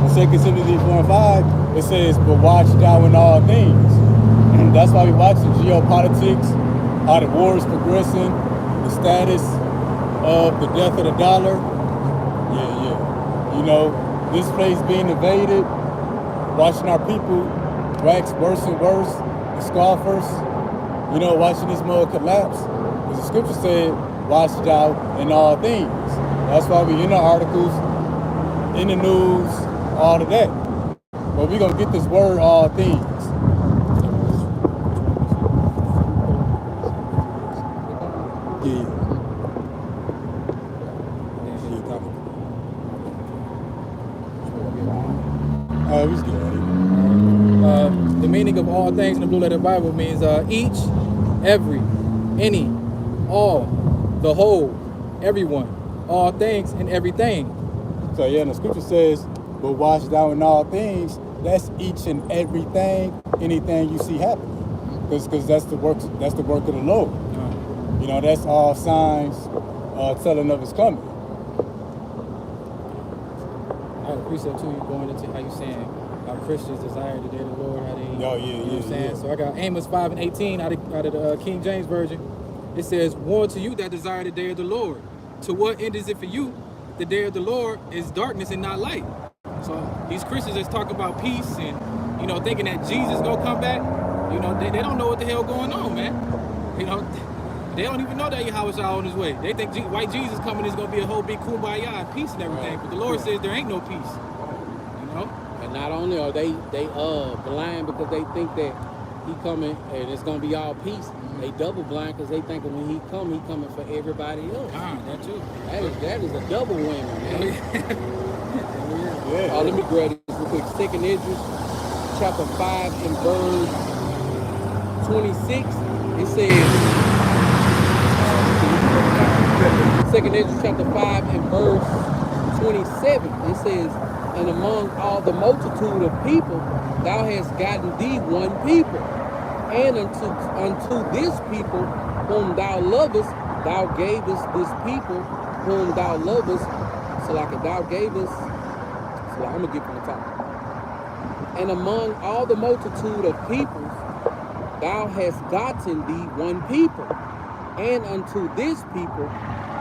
In 2 Timothy 4 and 5, it says, "But watch thou in all things." And that's why we watch the geopolitics, how the war is progressing, the status of the death of the dollar. Yeah. You know, this place being invaded, watching our people wax worse and worse, the scoffers, you know, watching this mud collapse. As the scripture said, watch thou in all things. That's why we in the articles, in the news, all of that. But we're going to get this word, all things. Yeah. We just get at it. The meaning of all things in the Blue Letter Bible means each, every, any, all, the whole, everyone, all things and everything. So yeah, and the scripture says, "But watch thou in all things." That's each and everything, anything you see happening, because that's the work of the Lord. You know, that's all signs telling of His coming. I appreciate too you going into how you saying how Christians desire the day of the Lord, how they, Oh, yeah, you know what I'm saying? yeah. So I got Amos 5 and 18 out of the King James Version. It says, "Woe to you that desire the day of the Lord. To what end is it for you? The day of the Lord is darkness and not light." So these Christians that's talking about peace and, you know, thinking that Jesus gonna come back, you know, they don't know what the hell going on, man. You know, they don't even know that Yahweh on his way. They think white Jesus coming is gonna be a whole big kumbaya and peace and everything. But the Lord says there ain't no peace. You know? And not only are they blind because they think that he coming and it's gonna be all peace. They double blind because they think when he coming for everybody else. That too. That is a double whammy, man. Yeah. Let me grab this real quick. 2 Esdras, chapter 5 and verse 26. It says, 2 Esdras chapter 5 and verse 27. It says, "And among all the multitude of people, thou hast gotten thee one people. And unto this people whom thou lovest, thou gavest this people whom thou lovest." So like thou gavest, so like, I'm gonna get from the top. And among all the multitude of peoples, thou hast gotten thee one people. And unto this people,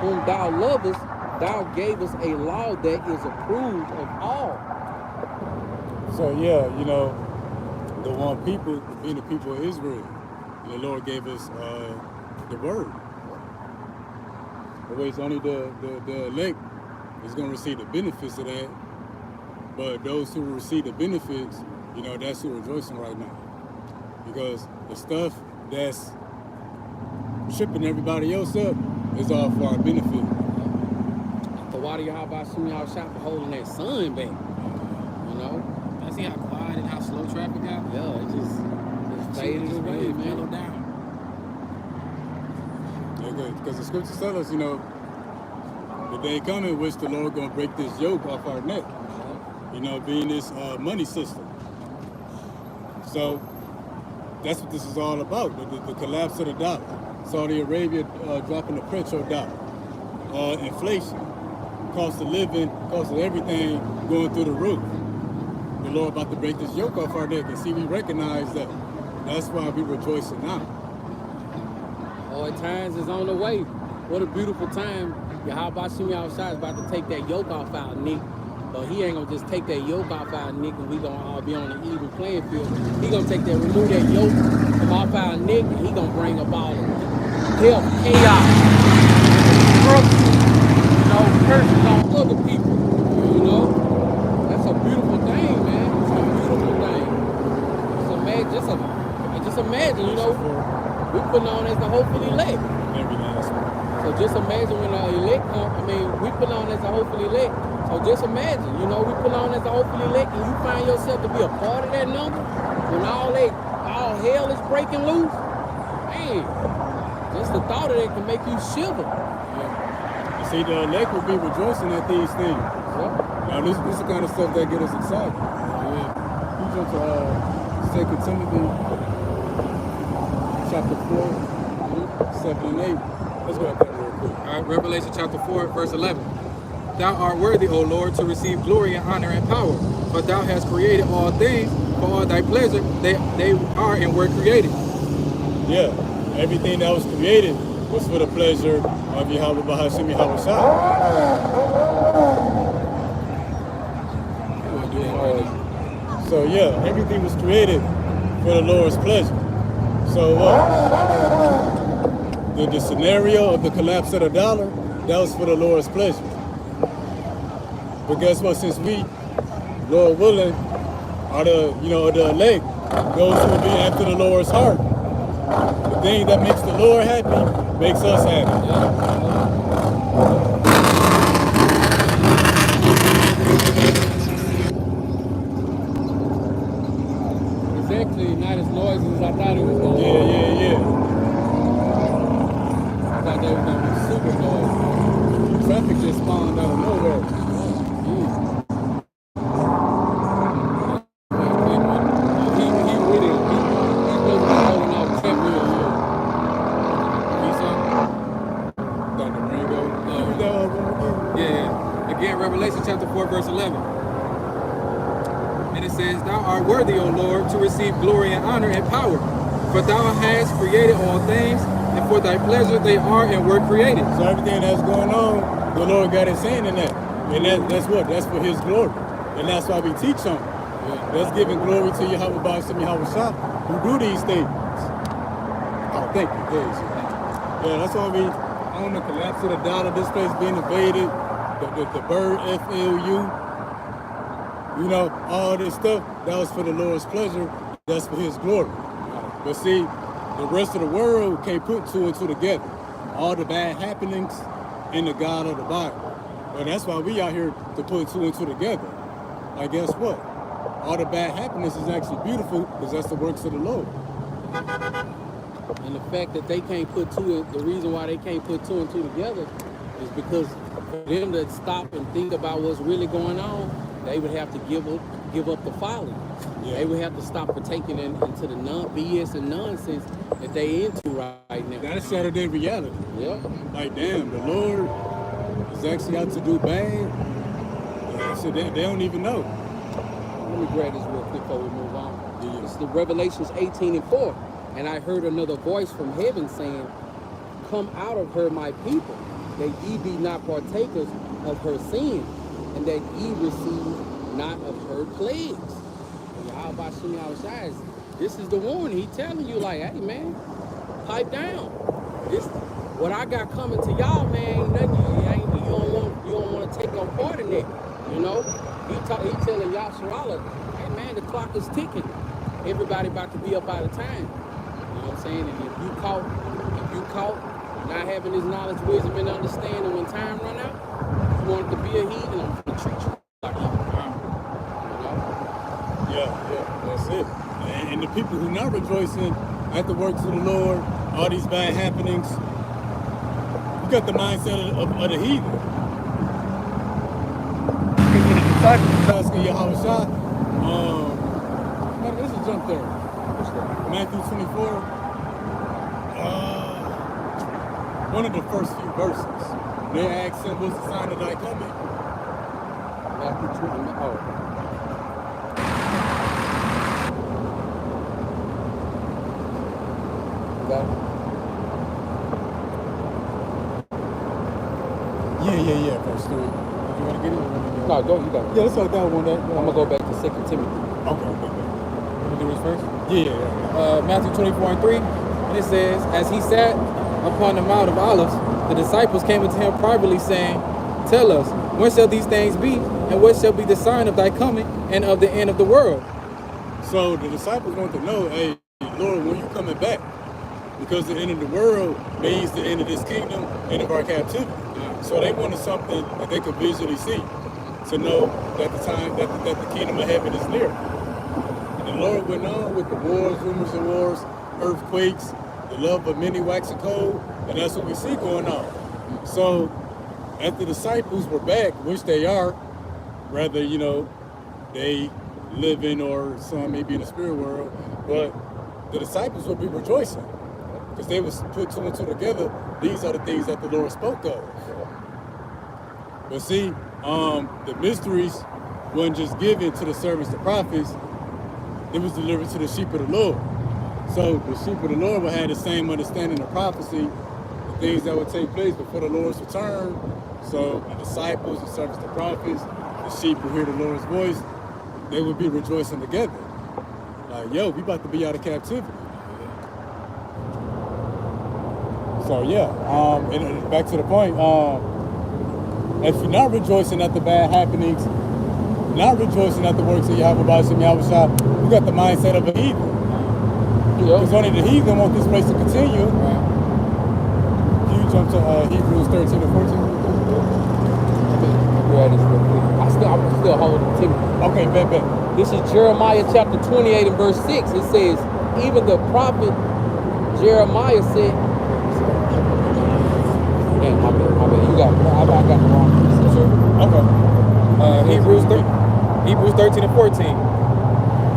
whom thou lovest, thou gavest a law that is approved of all. So yeah, you know, the one people being the people of Israel, and the Lord gave us the word. But it's only the elect is going to receive the benefits of that. But those who receive the benefits, you know, that's who are rejoicing right now. Because the stuff that's tripping everybody else up is all for our benefit. The water Yahweh Shem Yahweh Shah for holding that sun back. You know? I see how quiet and how slow traffic got. Yeah, it just faded away, man. Mellowed down. Yeah, because the scriptures tell us, you know, the day coming which the Lord gonna break this yoke off our neck. You know, being this money system. So that's what this is all about. The collapse of the dollar. Saudi Arabia dropping the petrodollar. Inflation, cost of living, cost of everything going through the roof. The Lord about to break this yoke off our neck, and see, we recognize that. That's why we rejoicing now. Hard times is on the way. What a beautiful time. Yahweh Shem Yahweh Shah is about to take that yoke off our neck. But he ain't gonna just take that yoke off our neck and we gonna all be on an even playing field. He gonna take that, remove that yoke from off our neck, and he gonna bring up all of hell, chaos, destruction, you know, curses on other people. You know, that's a beautiful thing, man. It's a beautiful thing. Just imagine, you know, we put on as the hopefully elect. So just imagine when the elect come. I mean, we put on as the hopefully elect. So just imagine, you know, we put on as the hopefully elect, and you find yourself to be a part of that number when all hell is breaking loose. Man, just the thought of that can make you shiver. Yeah. You see, the elect will be rejoicing at these things. Yeah. Now, this is the kind of stuff that get us excited. Yeah. You jump to 2 Timothy chapter 4, 7 and 8. Let's go at that real quick. All right, Revelation chapter 4, verse 11. Thou art worthy, O Lord, to receive glory and honor and power, for thou hast created all things for all thy pleasure. They are and were created. Yeah, everything that was created was for the pleasure of Yahweh Bahashim Yahweh Shah. So yeah, everything was created for the Lord's pleasure. So the scenario of the collapse of the dollar, that was for the Lord's pleasure. But guess what? Since we, Lord willing, are the elect, those who will be after the Lord's heart. The thing that makes the Lord happy makes us happy. It's actually not as noisy as I thought it was going to be. Yeah. I thought they were going to be super noisy. Traffic just spawned out of nowhere. Revelation chapter 4, verse 11. And it says, Thou art worthy, O Lord, to receive glory and honor and power, for thou hast created all things, and for thy pleasure they are and were created. So everything that's going on, the Lord got his hand in that. And that's what? That's for his glory. And that's why we teach on. Yeah. That's giving glory to Yahweh Bahashim Yahweh Shah, who do these things. Oh, thank you. Yeah, that's why we on the collapse of the dollar, this place being invaded. The bird FLU, you know, all this stuff, that was for the Lord's pleasure, that's for his glory. But see, the rest of the world can't put two and two together. All the bad happenings in the God of the Bible. But that's why we out here to put two and two together. Like, guess what? All the bad happenings is actually beautiful because that's the works of the Lord. And the fact that they can't put the reason why they can't put two and two together is because for them to stop and think about what's really going on, they would have to give up the folly. Yeah. They would have to stop partaking into the BS and nonsense that they into right now. That's Saturday reality. Yeah. Like, damn, the Lord is actually out to do bad. So they don't even know. Let me grab this real quick before we move on. Yeah. This is the Revelations 18:4. And I heard another voice from heaven saying, "Come out of her, my people, that ye be not partakers of her sin, and that ye receive not of her plagues." How about Shimmy outside? This is the warning. He telling you, like, hey man, pipe down. This what I got coming to y'all, man. Ain't nothing. You don't want to take no part in it. You know, he telling Yasharala, hey man, the clock is ticking. Everybody about to be up out of time. You know what I'm saying? And if you caught not having this knowledge, wisdom, and understanding when time run out, you want to be a heathen, I'm gonna treat you like a heathen. Yeah, that's it. And the people who not rejoicing at the works of the Lord, all these bad happenings, you got the mindset of the heathen. Asking Yahweh Shah, let's just jump there. Matthew 24. One of the first few verses. They asked him, what's the sign of thy coming? Matthew 20. Oh. Yeah, verse 3. You want to get it? No, go, you got it. Yeah, let's talk that one. I'm going to go back to 2 Timothy. Okay. You want to do this first? Yeah. Matthew 24:3, and it says, as he sat upon the Mount of Olives, the disciples came unto him privately, saying, tell us, when shall these things be, and what shall be the sign of thy coming and of the end of the world? So the disciples want to know, hey, Lord, when you coming back? Because the end of the world means the end of this kingdom, end of our captivity. So they wanted something that they could visually see, to know that the time that the kingdom of heaven is near. And the Lord went on with the wars, rumors of wars, earthquakes, the love of many waxing cold, and that's what we see going on. So as the disciples were back, which they are, rather, they live in, or some may be in the spirit world, but the disciples will be rejoicing because they was put two and two together. These are the things that the Lord spoke of. But see, the mysteries wasn't just given to the servants, the prophets. It was delivered to the sheep of the Lord. So the sheep of the Lord will have the same understanding of prophecy, the things that would take place before the Lord's return. So the disciples, the servants, the prophets, the sheep who hear the Lord's voice, they would be rejoicing together. Like, yo, we about to be out of captivity. So yeah, and back to the point, if you're not rejoicing at the bad happenings, not rejoicing at the works of Yahweh B'Shem Yahweh Shah, you got the mindset of a heathen. Because only the heathen want this place to continue. Can you jump to Hebrews 13 and 14? I'm still holding Timothy. Okay, bet. This is Jeremiah chapter 28 and verse 6. It says, even the prophet Jeremiah said, damn, my bad. You got it. I got the wrong scripture. Okay. Hebrews 13 and 14.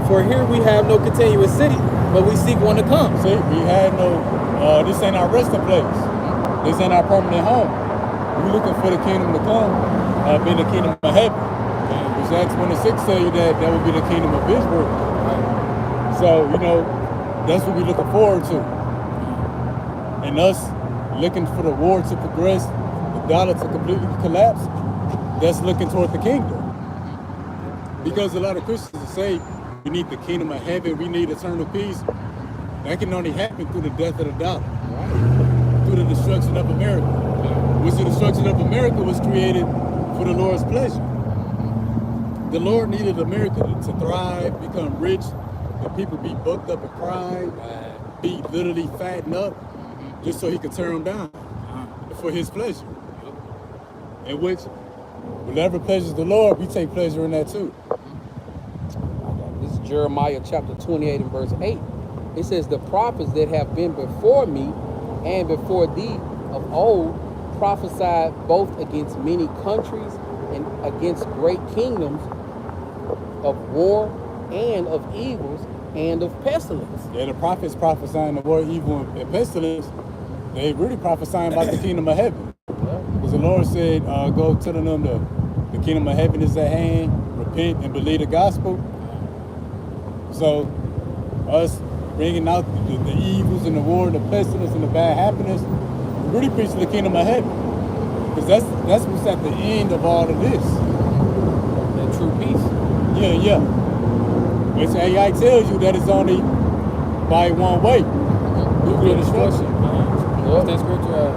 For here we have no continuous city, but we seek one to come. See, we had no, this ain't our resting place. This ain't our permanent home. We're looking for the kingdom to come, being the kingdom of heaven. Which Acts 1:6 tell you that would be the kingdom of Israel. So, that's what we're looking forward to. And us looking for the war to progress, the dollar to completely collapse, that's looking toward the kingdom. Because a lot of Christians say, we need the kingdom of heaven, we need eternal peace. That can only happen through the death of the dollar, through the destruction of America. Which the destruction of America was created for the Lord's pleasure. The Lord needed America to thrive, become rich, the people be booked up in crime, be literally fattened up, just so he could tear them down for his pleasure. In which, whatever pleasures the Lord, we take pleasure in that too. This is Jeremiah chapter 28 and verse 8. It says, the prophets that have been before me and before thee of old prophesied both against many countries and against great kingdoms, of war and of evils and of pestilence. Yeah, the prophets prophesying the war, evil, and pestilence, they really prophesying about the kingdom of heaven. Because the Lord said, go telling them the kingdom of heaven is at hand, repent and believe the gospel. So us bringing out the evils and the war and the pestilence and the bad happiness, we're really preaching the kingdom of heaven. Because that's what's at the end of all of this. That true peace. Yeah. Which AI tells you that it's only by one way. Nuclear destruction. What's that scripture?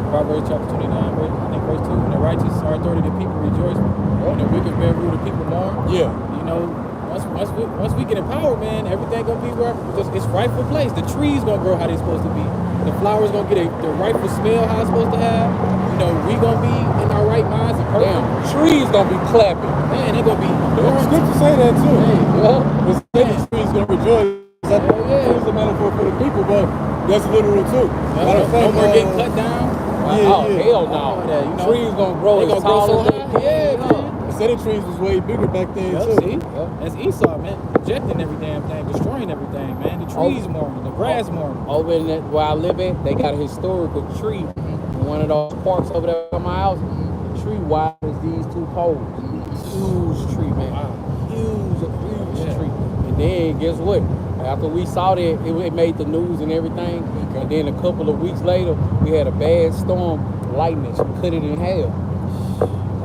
Proverbs chapter 29, I think verse 2. When the righteous are authority, the people rejoice. When the wicked bear rule, the people mourn. Yeah. You know, once we get empowered, man, everything gonna be where it's rightful place. The trees gonna grow how they supposed to be. The flowers gonna get the rightful smell how it's supposed to have. You know, we gonna be in our right minds and perfect. Damn, trees gonna be clapping. Man, they gonna be. The scripture say that too. Yeah. The trees gonna rejoice. It's a metaphor for the people, but that's literal too. Matter of fact, No more getting cut down. Oh, hell no. Yeah, you know, trees gonna grow they as gonna grow tall so as they high. can. Yeah, The cedar trees was way bigger back then Yep, too. see? That's Esau, man. Rejecting every damn thing, destroying everything, man. The trees mourning, the grass mourning. Over in that where I live at, they got a historical tree. One of those parks over there by my house. The tree wide as these two poles. Huge tree, man. Huge tree. And then guess what? After we saw that, it made the news and everything. And then a couple of weeks later, we had a bad storm, lightning, cut it in half.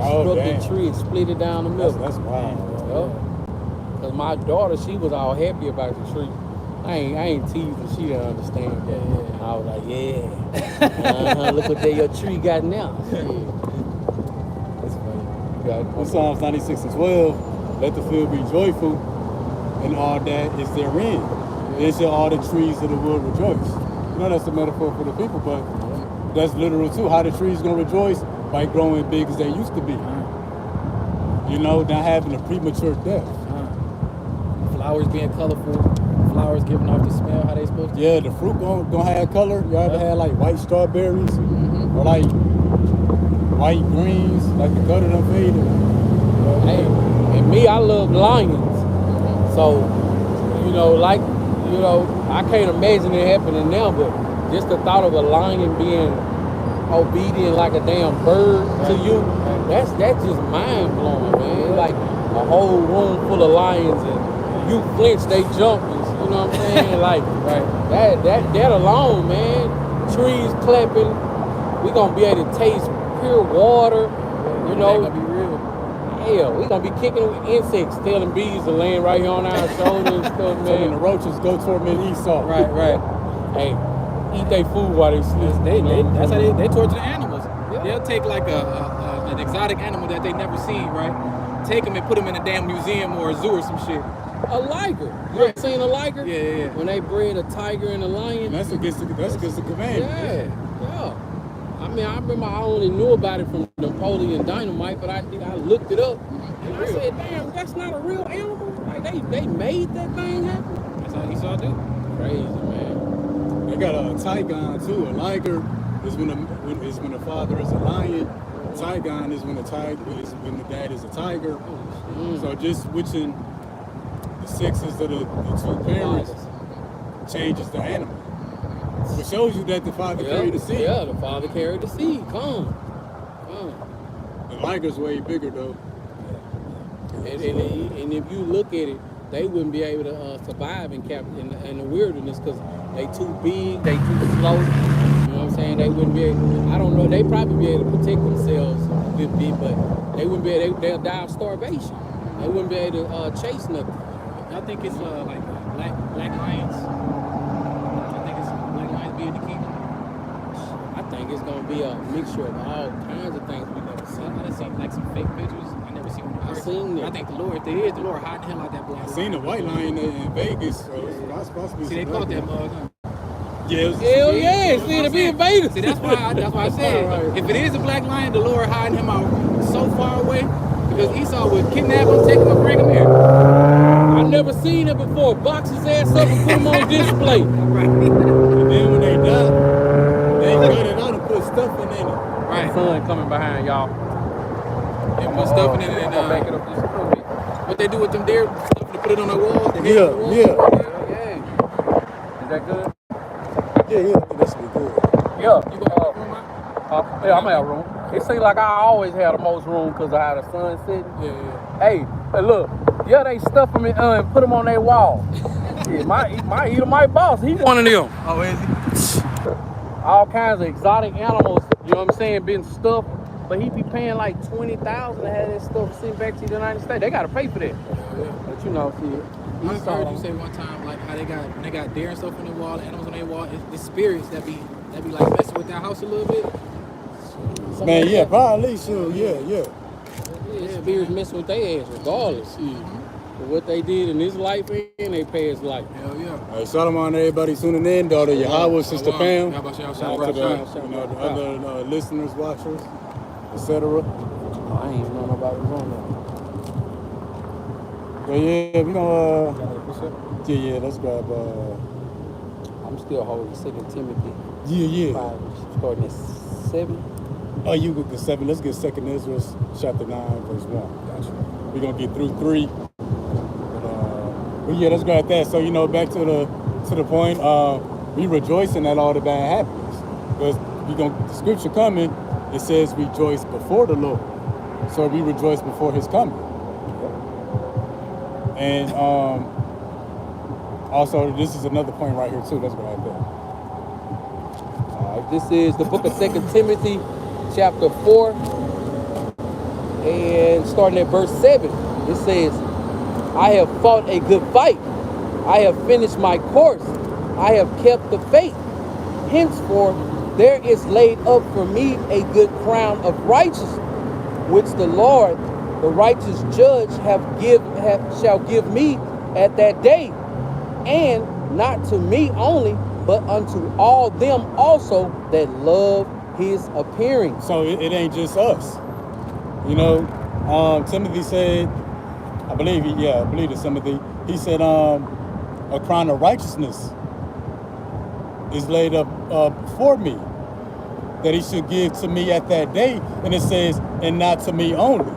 Struck the tree and split it down the middle. That's wild. Cause my daughter, she was all happy about the tree. I ain't teasing, she didn't understand that. Yeah. I was like, yeah. Look what your tree got now. That's funny. In Psalms 96:12, let the field be joyful, and all that is therein. Then shall all the trees of the world rejoice. You know that's a metaphor for the people, but that's literal too. How the trees gonna rejoice? By growing big as they used to be. You know, not having a premature death. Flowers being colorful, flowers giving off the smell how they supposed to. Yeah, the fruit gonna have color. You ever had like white strawberries or like white greens, like the color done faded? Hey, and me, I love lions. So, I can't imagine it happening now, but just the thought of a lion being obedient like a damn bird to you, that's just mind blowing, man. Like a whole room full of lions and you flinch, they jump, and, you know what I'm saying? Like that alone, man. Trees clapping, we gonna be able to taste pure water, you know. That gonna be real. Hell, we gonna be kicking with insects, telling bees to land right here on our shoulders and stuff, So when man. the roaches go torment Esau. Right. Hey, eat their food while they sleep. That's how they torture the animals. They'll take like an exotic animal that they never seen, right? Take them and put them in a damn museum or a zoo or some shit. A liger. You ever seen a liger? Yeah. When they bred a tiger and a lion. And that's against the commandment. Yeah. I mean, I remember I only knew about it from Napoleon Dynamite, but I looked it up and I said, damn, that's not a real animal. Like they made that thing happen. That's how Esau do. Crazy, man. They got a Tygon too. A liger is when the father is a lion. Tygon is when the dad is a tiger. So just switching the sexes of the two parents changes the animal. It shows you that the father carried the seed. Yeah, the father carried the seed. Come. The liger's way bigger though. And if you look at it, they wouldn't be able to survive in the wilderness because they too big, they too slow. You know what I'm saying? They wouldn't be able, I don't know, they probably be able to protect themselves a bit, but they wouldn't be able, they'll die of starvation. They wouldn't be able to chase nothing. I think it's like black lions. I think it's black lions being the kingdom. I think it's gonna be a mixture of all kinds of things we never seen. I done seen like some fake pictures. I never seen one. I seen it. I think the Lord, if there is, the Lord hiding him like that black. I seen a white lion in Vegas, so it's supposed to be. See, they caught that mug. Huh? Yeah. Hell yeah, see, to be in Vegas. See, that's why I said, Right. if it is a black lion, the Lord hiding him out so far away because Esau would kidnap him, take him, and bring him here. I never seen it before. Box his ass up and put him on display. Right. And then when they die, they cut it out and put stuff in it. Right. Sun coming behind y'all. And put stuff in it and back it up just a little bit. what they do with them deer stuff to put it on the walls. The Yeah. Is that good? Yeah, that should be good. Yeah. You go room out? Yeah, I'm out room. It seems like I always have the most room because of how the sun's sitting. Yeah. Hey, look, Yeah, they stuff them and put them on their wall. Yeah, my Eater, my boss, he one of them. Oh, is he? All kinds of exotic animals, you know what I'm saying, been stuffed. But he be paying like $20,000 to have that stuff sent back to the United States. They gotta pay for that. But you know, see, I heard you say one time like how they got deer and stuff on their wall, animals on their wall. It's spirits that be like messing with that house a little bit. Man, yeah, probably, sure, yeah. Yeah, spirits messing with their ass regardless. For what they did in this life and they past life. Hell yeah. All right, Shalom to everybody tuning in, daughter Yahweh, Sister Pam, How about y'all? shout out to the other listeners, watchers, etc. I ain't even know nobody was on there. But yeah, we gonna yeah, let's grab I'm still holding 2 Timothy yeah. 5, starting at 7. Oh, you go to 7. Let's get 2nd Ezra chapter 9, verse 1. Gotcha. We're gonna get through 3. But yeah, let's go at that. So back to the point. We rejoicing at all the bad happens, because the scripture coming. It says rejoice before the Lord. So we rejoice before His coming. And also, this is another point right here too. Let's go at that. All right, this is the book of 2 Timothy, chapter 4, and starting at verse 7. It says, I have fought a good fight. I have finished my course. I have kept the faith. Henceforth, there is laid up for me a good crown of righteousness, which the Lord, the righteous judge, shall give me at that day, and not to me only, but unto all them also that love His appearing. So it ain't just us. Timothy said, I believe it's Timothy. He said, a crown of righteousness is laid up for me, that He should give to me at that day. And it says, and not to me only.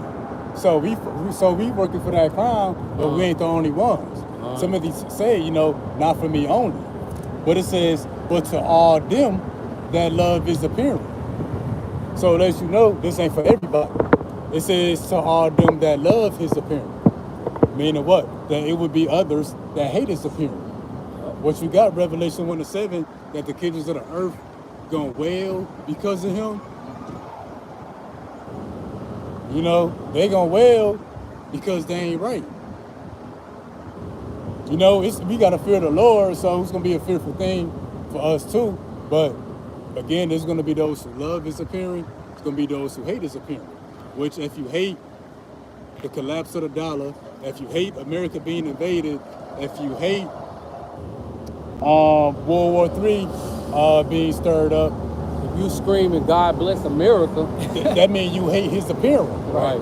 So we working for that crown, but we ain't the only ones. Timothy say, not for me only. But it says, but to all them that love His appearing. So it lets you know this ain't for everybody. It says to all them that love His appearing. Meaning what? That it would be others that hate His appearing. What you got, Revelation 1:7, that the kingdoms of the earth gonna wail because of Him. They gonna wail because they ain't right. We gotta fear the Lord, so it's gonna be a fearful thing for us too. But again, there's gonna be those who love His appearing. It's gonna be those who hate His appearing. Which, if you hate the collapse of the dollar, if you hate America being invaded, if you hate World War III being stirred up, If you screaming, God bless America, that means you hate His appearing. Right.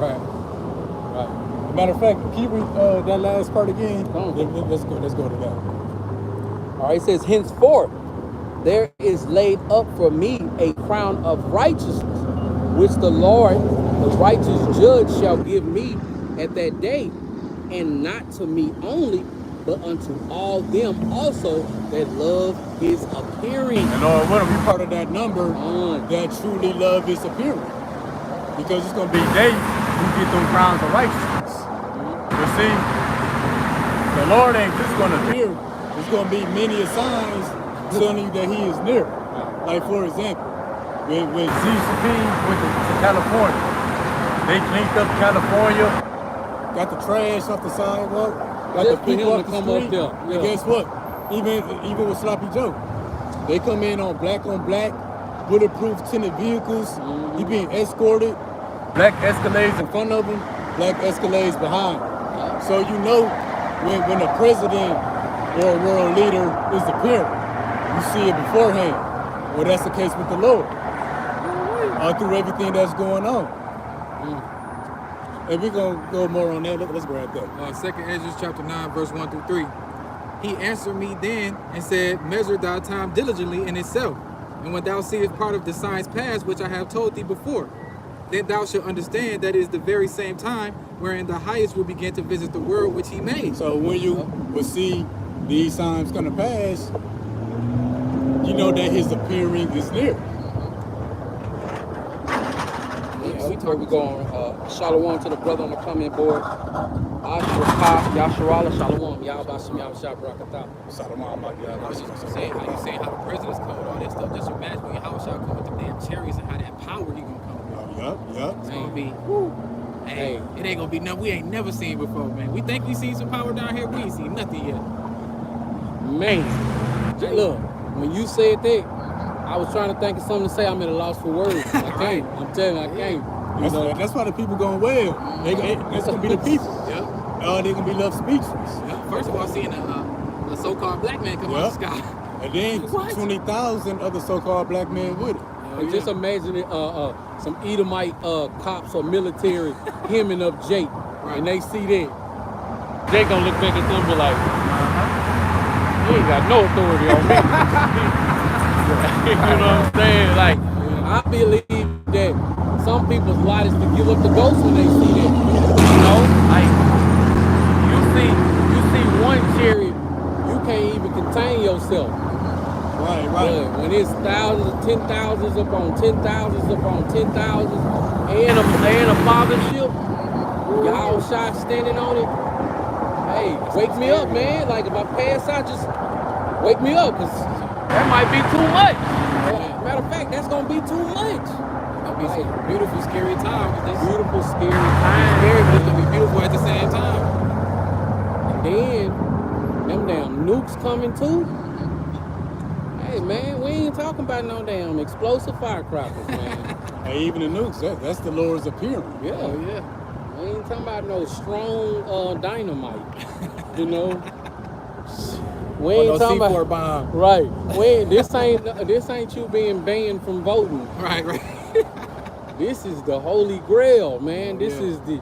Matter of fact, can you read that last part again? Come on. Let's go to that. All right, it says, henceforth, there is laid up for me a crown of righteousness, which the Lord, the righteous judge, shall give me at that day, and not to me only, but unto all them also that love His appearing. And Lord, what are we part of that number that truly love His appearing? Because it's going to be they who get them crowns of righteousness. But see, the Lord ain't just going to appear. There's going to be many signs telling you that He is near. Like, for example, when Xi Jinping went to California, they cleaned up California, got the trash off the sidewalk, got the people off the street. And guess what? Even with Sloppy Joe, they come in on black, bulletproof tinted vehicles. He being escorted, black Escalades in front of him, black Escalades behind him. So when a president or a world leader is appearing, you see it beforehand. Well, that's the case with the Lord. Through everything that's going on. And we're going to go more on that. Let's grab that. 2nd Ezra chapter 9, verse 1 through 3. He answered me then and said, measure thy time diligently in itself. And when thou seest part of the signs past, which I have told thee before, then thou shalt understand that it is the very same time wherein the highest will begin to visit the world which He made. So when you will see these signs come to pass, you know that His appearing is near. We're going shalom to the brother on the comment board. Ashra Yasharala Shalom, Yahbashim Yahshua Barakatah. Shalom, my God. I was just saying how you saying how the president's come with all that stuff. Just imagine when Yahushua come with them damn cherries and how that power he gonna come with. Yup. It's gonna be, woo. Hey, it ain't gonna be nothing we ain't never seen before, man. We think we seen some power down here, we ain't seen nothing yet. Man, look, when you said that, I was trying to think of something to say. I'm at a loss for words. I can't. I'm telling you, I can't. That's why the people gonna wail. It's gonna be the people. Yeah. They're gonna be left speechless. Yeah. First of all, seeing a so-called black man come out the sky. And then What? 20,000 other so-called black men with it. And just imagine it, some Edomite cops or military hemming up Jake, and they see that. Jake gonna look back at them and be like, you ain't got no authority on me. You know what I'm saying? Like, I believe that some people's lot is to give up the ghost when they see that. You know, like you see one chariot, you can't even contain yourself. Right. But when it's thousands, 10,000s upon 10,000s upon 10,000s, and a fathership, y'all shot standing on it. Hey, wake me up, man. Like if I pass out, just wake me up, cause that might be too much. Matter of fact, that's gonna be too much. It's gonna be some beautiful, scary times. Beautiful, scary time. But it's gonna be beautiful at the same time. And then them damn nukes coming too. Hey man, we ain't talking about no damn explosive firecrackers, man. Hey, even the nukes, that's the Lord's appearing. Yeah. We ain't talking about no strong dynamite. You know. We ain't no talking C4 about bomb. right. This ain't you being banned from voting. Right. This is the Holy Grail, man. This is it.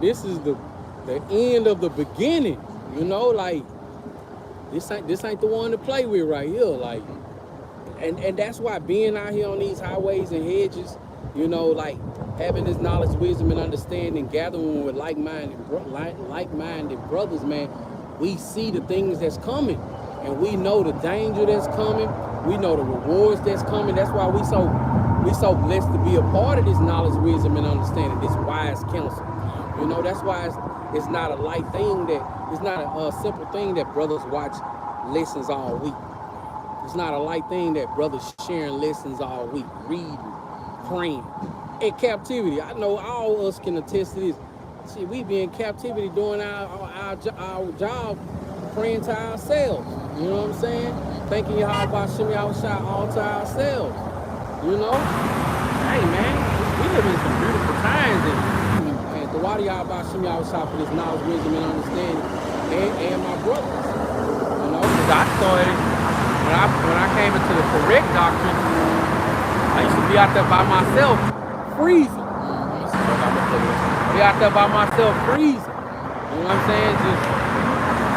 This is the end of the beginning. You know, like this ain't the one to play with right here. Like, and that's why being out here on these highways and hedges, you know, like having this knowledge, wisdom, and understanding, gathering with like-minded brothers, man. We see the things that's coming, and we know the danger that's coming. We know the rewards that's coming. That's why we so blessed to be a part of this knowledge, wisdom, and understanding, this wise counsel. You know, that's why it's not a light thing it's not a simple thing that brothers watch lessons all week. It's not a light thing that brothers sharing lessons all week, reading, praying. In captivity, I know all of us can attest to this. See, we be in captivity doing our job, praying to ourselves. You know what I'm saying? Thanking Yahweh Shemi Yahushua all to ourselves. You know? Hey man, we live in some beautiful times, and the water Yahweh Shemi Yahushua for this knowledge, wisdom, and understanding, and my brothers. You know, because I started when I came into the correct doctrine, I used to be out there by myself, freezing. Be out there by myself freezing. You know what I'm saying? Just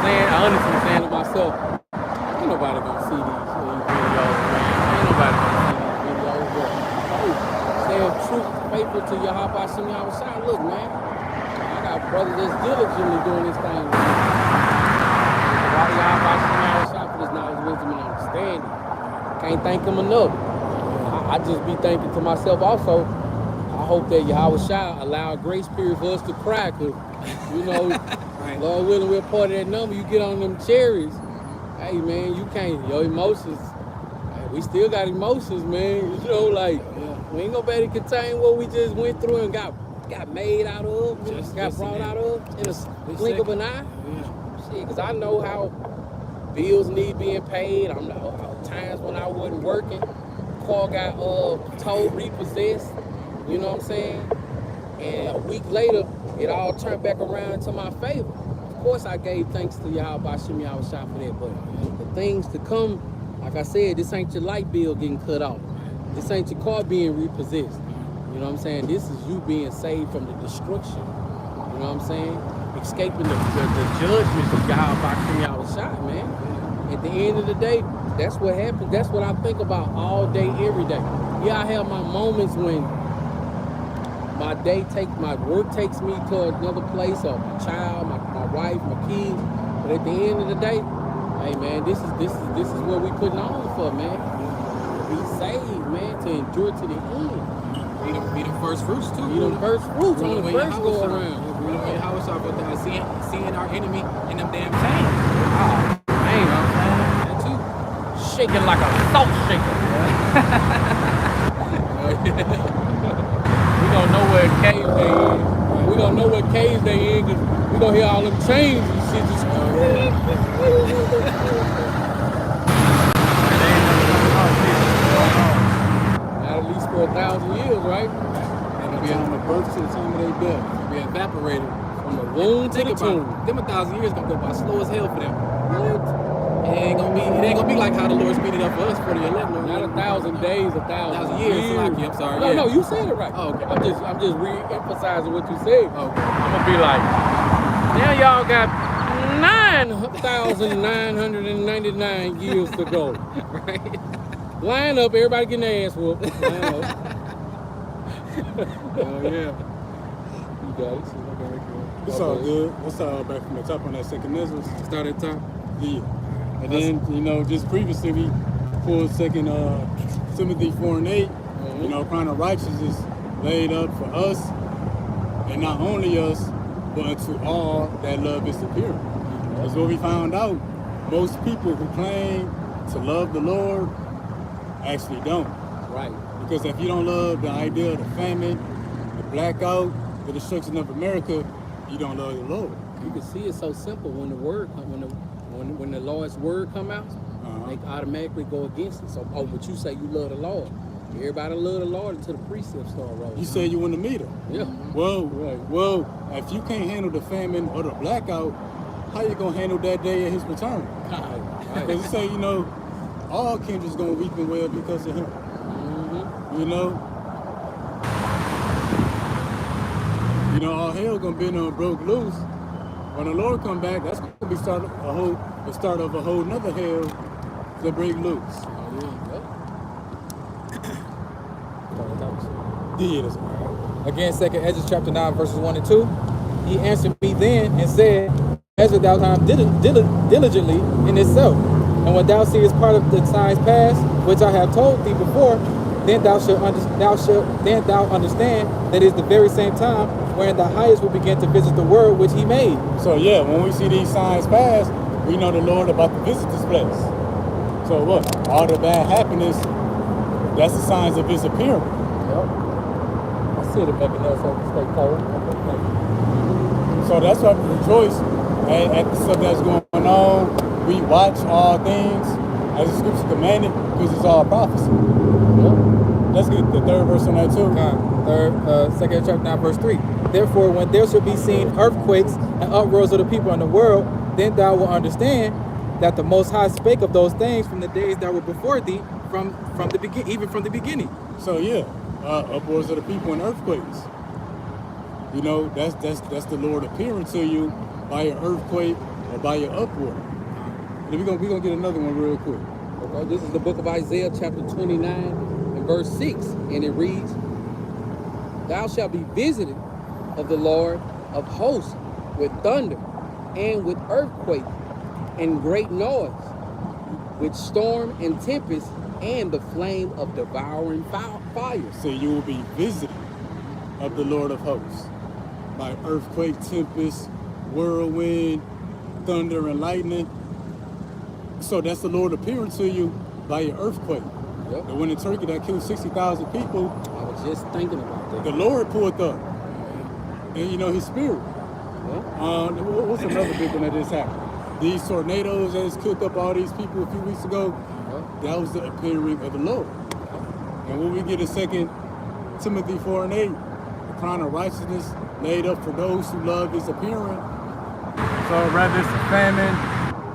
saying, honestly saying to myself, ain't nobody gonna see these videos, man. Ain't nobody gonna see these videos. But staying true, faithful to Yahweh Shem Yahushua. Look, man, I got brothers that's diligently doing this thing. Why Yahweh Shem Yahushua for this knowledge, wisdom, and understanding. Can't thank him enough. I just be thinking to myself also, I hope that Yahushua allow a grace period for us to cry, cause you know, right. Lord willing, we're part of that number. You get on them cherries, hey man, you can't. Your emotions, we still got emotions, man. You know, like we ain't gonna be able to contain what we just went through and got made out of, got brought out of in a blink of an eye. Yeah. Shit, cause I know how bills need being paid. I know times when I wasn't working, car got towed, repossessed. You know what I'm saying? And a week later, it all turned back around to my favor. Of course, I gave thanks to Yahweh Shem Yahushua for that, but the things to come, like I said, this ain't your light bill getting cut off. This ain't your car being repossessed. You know what I'm saying? This is you being saved from the destruction. You know what I'm saying? Escaping the judgment of Yahweh Shem Yahushua, man. At the end of the day, that's what happens. That's what I think about all day, every day. Yeah, I have my moments when my work takes me to another place, or my child, my wife, my kids. But at the end of the day, hey man, this is what we putting on for, man. Be saved, man, to endure to the end. Be the first fruits too. Be the first fruits on the first go around. We don't how it's all about seeing our enemy in them damn chains. Oh, man. That too. Shaking like a salt shaker. We gonna know where caves they in. We gonna know what caves they in, because we gonna hear all them chains and shit just at least for 1,000 years, right? And be on the birth to the time of their death. Be evaporated. From the womb to the tomb. Them 1,000 years gonna go by slow as hell for them. What? It ain't gonna be like how the Lord speeded up for us for the elect. Not 1,000 days, 1,000 years. Like, I'm sorry. No, yeah. no, you said it right. Oh, okay. I'm just re-emphasizing what you said. Okay. I'm gonna be like, now y'all got 9,999 years to go. Right. Line up, everybody getting their ass whooped. Line up. Oh yeah. You got it. It's all good. Let's start back from the top on that second Ezra. Start at the top. Yeah. And then, just previously we pulled second Timothy 4:8, crown of righteousness laid up for us, and not only us, but unto all that love is appearing. That's what we found out. Most people who claim to love the Lord actually don't. Right. Because if you don't love the idea of the famine, the blackout, the destruction of America, you don't love the Lord. You can see it's so simple when the word when the Lord's word come out, they automatically go against it. So, but you say you love the Lord. Everybody love the Lord until the precepts start rolling. You said you want to meet him. Yeah. Well, if you can't handle the famine or the blackout, how you gonna handle that day at his return? Right. Because you say, all kindred's gonna weep and wail because of him. All hell gonna be broke loose. When the Lord come back, that's gonna be the start of a whole nother hell to break loose. Again, 2nd Ezra chapter 9, verses 1 and 2. He answered me then and said, Measure thou time diligently in itself. And when thou seest part of the times past, which I have told thee before, then thou understand that it is the very same time wherein the highest will begin to visit the world which he made. So yeah, when we see these signs pass, we know the Lord about to visit this place. So what? All the bad happiness, that's the signs of his appearing. Yep. I see it making us stay cold. So that's why we rejoice at the stuff that's going on. We watch all things as the scripture commanded, because it's all prophecy. Yep. Let's get the third verse on that too. 2nd chapter 9, verse 3. Therefore, when there shall be seen earthquakes and uproars of the people in the world, then thou wilt understand that the Most High spake of those things from the days that were before thee, from the beginning. So yeah, uproars of the people and earthquakes. That's the Lord appearing to you by an earthquake or by your uproar. And we're gonna get another one real quick. Okay, this is the book of Isaiah, chapter 29, and verse 6, and it reads, Thou shalt be visited of the Lord of hosts with thunder, and with earthquake, and great noise, with storm and tempest, and the flame of devouring fire. So you will be visited of the Lord of hosts by earthquake, tempest, whirlwind, thunder, and lightning. So that's the Lord appearing to you by an earthquake. Yep. The one in Turkey that killed 60,000 people, I was just thinking about that. the Lord pulled up. And his spirit. Yeah. What's another big one that just happened? These tornadoes that just killed up all these people a few weeks ago, that was the appearing of the Lord. And when we get in 2 Timothy 4:8, the crown of righteousness laid up for those who love his appearing. So rather it's a famine,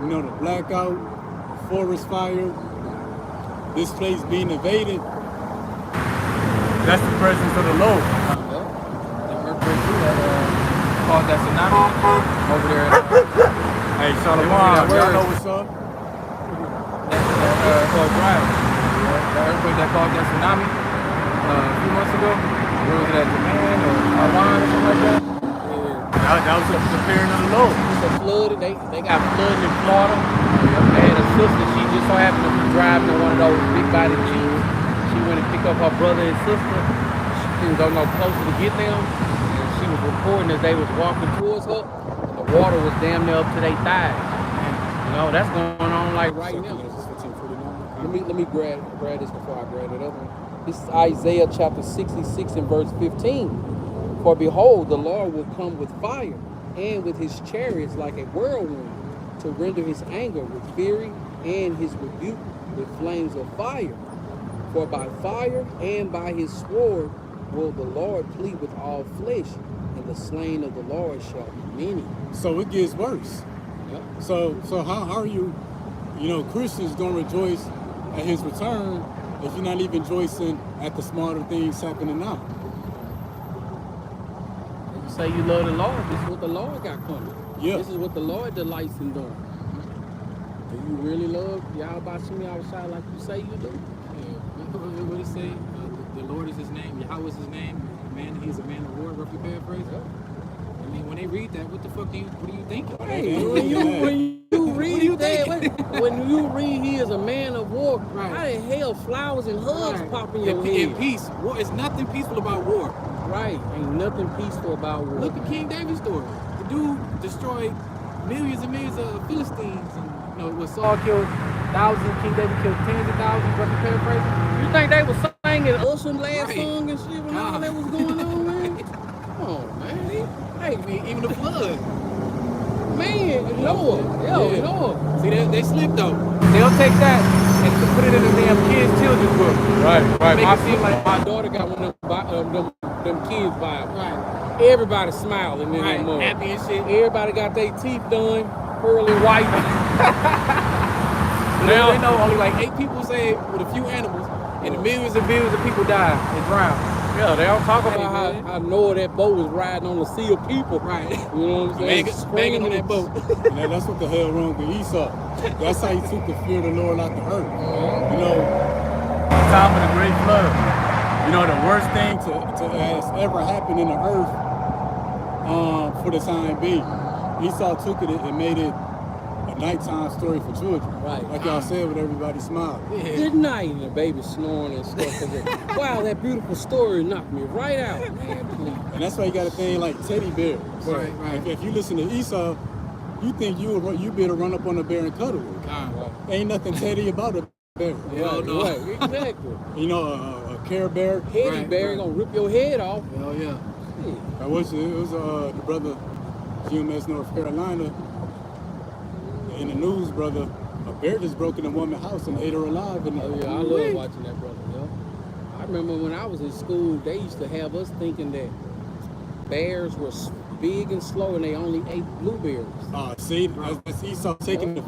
the blackout, the forest fire, this place being invaded, that's the presence of the Lord. Caused that tsunami over there. Hey, Shalom, y'all know what's up? Called Drive. The earthquake that caused that tsunami a few months ago. Where was it at, Japan or Taiwan or something like that? That was the appearing of the Lord. It's a flood. They got flooded in Florida. They had a sister. She just so happened to be driving in one of those big body Jeeps. She went to pick up her brother and sister. She didn't go no closer to get them. And she was reporting as they was walking towards her, the water was damn near up to their thighs. You know, that's going on like right now. Let me grab this before I grab it up. This is Isaiah chapter 66 and verse 15. For behold, the Lord will come with fire, and with his chariots like a whirlwind, to render his anger with fury, and his rebuke with flames of fire. For by fire and by his sword will the Lord plead with all flesh, and the slain of the Lord shall be many. So it gets worse. Yep. So how are you Christians gonna rejoice at his return if you're not even rejoicing at the smarter things happening now? You say you love the Lord, this is what the Lord got coming. Yeah. This is what the Lord delights in doing. Do you really love Yahweh Shemi outside like you say you do? What do you say? The Lord is his name. Yahweh is his name. He's a man of war. Roughly paraphrase. Yeah. I mean, when they read that, what do you think? Hey, when you read that, when you read he is a man of war, Right. how the hell flowers and hugs Right. pop in your head? And peace. War. It's nothing peaceful about war. Right, ain't nothing peaceful about war. Look at King David's story. The dude destroyed millions and millions of Philistines, and what Saul killed thousands, King David killed tens of thousands. Roughly paraphrasing. You think they was singing Usher last Right. song and shit when all that was going on, man? Come on, man. Hey, even the flood. Man, Noah. Yeah. Noah. See, they slipped though. They'll take that and put it in the damn kids' children's book. Right. Make it seem like My daughter got one of them kids Bibles. right, Everybody smiling in that mug. happy and shit. Everybody got their teeth done, pearly white. Now they know only like 8 people saved with a few animals, and the millions and millions of people died and drowned. Yeah, they don't talk about Hey, man. how Noah that boat was riding on the sea of people. Right. You know what I'm saying? Banging on that boat. And that's what the hell wrong with Esau. That's how he took the fear of the Lord out the earth. You know, time of the great flood. You know, the worst thing to has ever happened in the earth for the time being. Esau took it and made it a nighttime story for children. Right. Like y'all said, with everybody smiling. Good night, and the baby snoring and stuff. Wow, that beautiful story knocked me right out. Man, please. And that's why you got a thing like teddy bears. Right. If you listen to Esau, you think you better run up on a bear and cuddle with it. Ain't nothing teddy about a bear. Hell no. Right, exactly. You know, a Care Bear. Teddy bear gonna rip your head off. Hell yeah. Shit. I wish it was the brother GMS North Carolina in the news, brother. A bear just broke in a woman's house and ate her alive. And Oh yeah, I love watching that, brother. Yeah. I remember when I was in school, they used to have us thinking that bears were big and slow and they only ate blueberries. See, that's Esau taking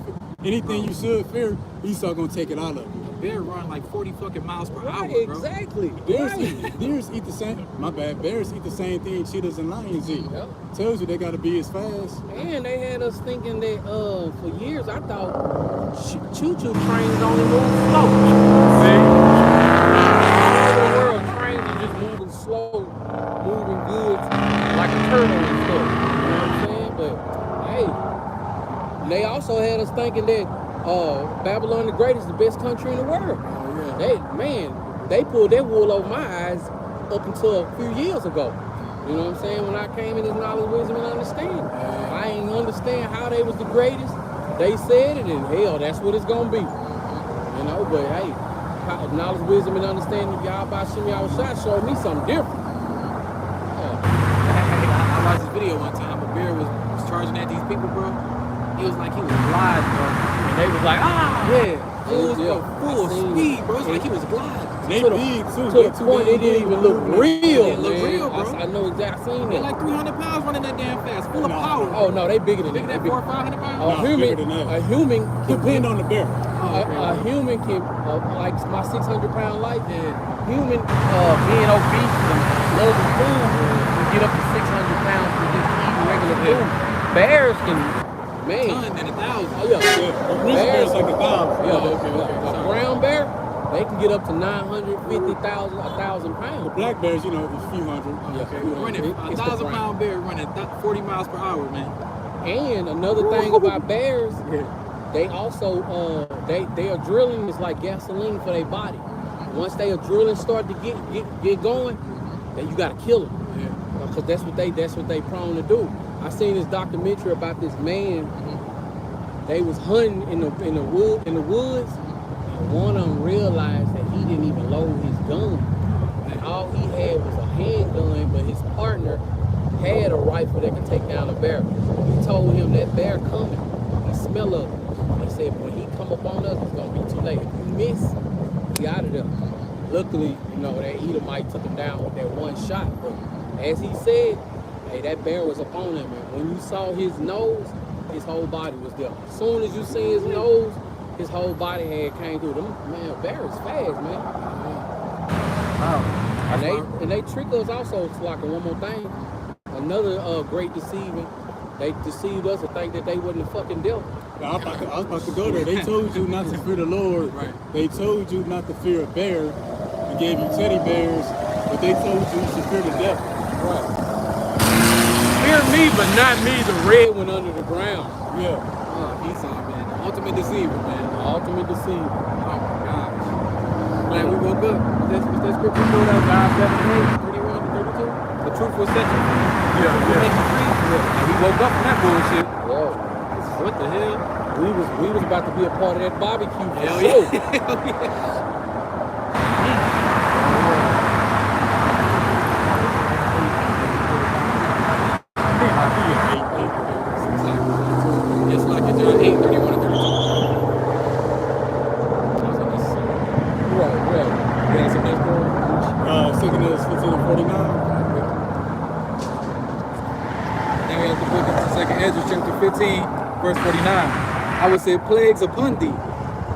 anything you should fear. Esau gonna take it out of you. A bear run like 40 fucking miles per hour, Right, bro. exactly. Bears, Right. deers eat the same. My bad. Bears eat the same thing cheetahs and lions eat. Yep. Tells you they gotta be as fast. And they had us thinking that for years I thought choo-choo trains only move slow. All over the world, trains are just moving slow, moving goods like a turtle and stuff. You know what I'm saying? But hey, they also had us thinking that Babylon the Great is the best country in the world. Oh yeah. They pulled that wool over my eyes up until a few years ago. You know what I'm saying? When I came in this knowledge, wisdom, and understanding. I ain't understand how they was the greatest. They said it, and hell, that's what it's gonna be. You know, but hey, knowledge, wisdom, and understanding of Yahweh Shemi Awashai showed me something different. I watched this video one time. A bear was charging at these people, bro. It was like he was gliding, bro. And they was like, yeah. Full speed, bro. It's like he was gliding. They To the- big too. To the point it didn't even look real. It look man. real, bro. I know exactly. I seen They're that. like 300 pounds running that damn fast, full of Nah. power. Oh no, they bigger than Bigger that. than 400 or 500 pounds? No, bigger than that. A human can Depend on the bear. a human can like my 600-pound life. Human being obese and loving food can get up to 600 pounds for just eating regular food. Bears can, man. Ton and 1,000. Oh yeah. Yeah, a grizzly bear's like 1,000. Yeah, okay. a brown bear, they can get up to 950,000, 1,000 pounds. Black bears, you know, a few hundred. Yeah. Okay, running It's the 1,000-pound bear running 40 miles per hour, man. And another thing about bears, they also they are drilling is like gasoline for their body. Once they are drilling start to get going, then you gotta kill them. Yeah. Cause that's what they prone to do. I seen this documentary about this man. They was hunting in the woods, and one of them realized that he didn't even load his gun. And all he had was a handgun, but his partner had a rifle that could take down a bear. He told him that bear coming. He smell of it. He said when he come up on us, it's gonna be too late. If you miss, he out of there. Luckily, that Edomite took him down with that one shot. But as he said, hey, that bear was upon him, and when you saw his nose, his whole body was there. As soon as you see his nose, his whole body had came through them. Man, bear is fast, man. Wow. And they trick us also, like one more thing. Another great deceiving. They deceived us to think that they wasn't the fucking devil. I was about to go there. They told you not to fear the Lord. Right. They told you not to fear a bear and gave you teddy bears, but they told you to fear the devil. Right. Fear me, but not me, the red one under the ground. Yeah. Esau, man. The ultimate deceiver, man. The ultimate deceiver. Oh my gosh. Glad we woke up. What's that scripture for that? God 7:8, 31 to 32? The truth will set you free. Yeah. And we woke up from that bullshit. Yo, What the hell? we was about to be a part of that barbecue. For Hell sure. yeah. It's like it's 8, 31 and 32. Right. Yeah, some next one. Second is 15 and 49. Then we have the book of 2nd Ezra, chapter 15, verse 49. I would say plagues upon thee,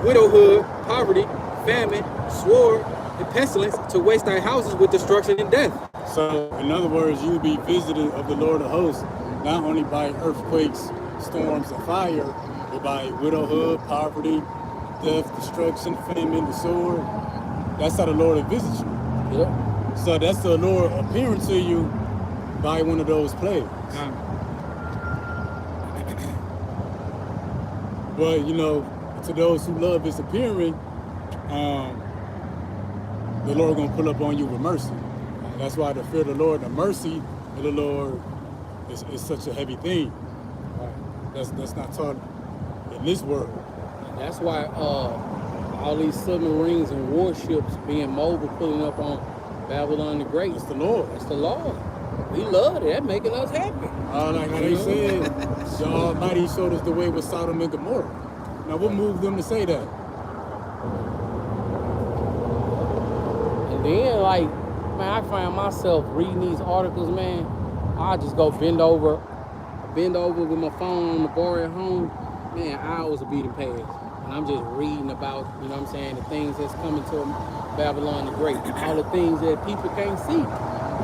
widowhood, poverty, famine, sword, and pestilence, to waste thy houses with destruction and death. So, in other words, you will be visited of the Lord of hosts, not only by earthquakes, storms, and fire, but by widowhood, poverty, death, destruction, famine, the sword. That's how the Lord will visit you. Yep. So that's the Lord appearing to you by one of those plagues. But to those who love His appearing, the Lord gonna pull up on you with mercy. And that's why the fear of the Lord, the mercy of the Lord, is such a heavy thing. That's not taught in this world. And that's why all these submarines and warships being mobile, pulling up on Babylon the Great. It's the Lord. It's the Lord. We love it. That making us happy. Like how they said, the Almighty showed us the way with Sodom and Gomorrah. Now, what moved them to say that? And then, man, I find myself reading these articles, man. I just go bend over with my phone on the bar at home. Man, hours of beating past. And I'm just reading about, the things that's coming to Babylon the Great. All the things that people can't see.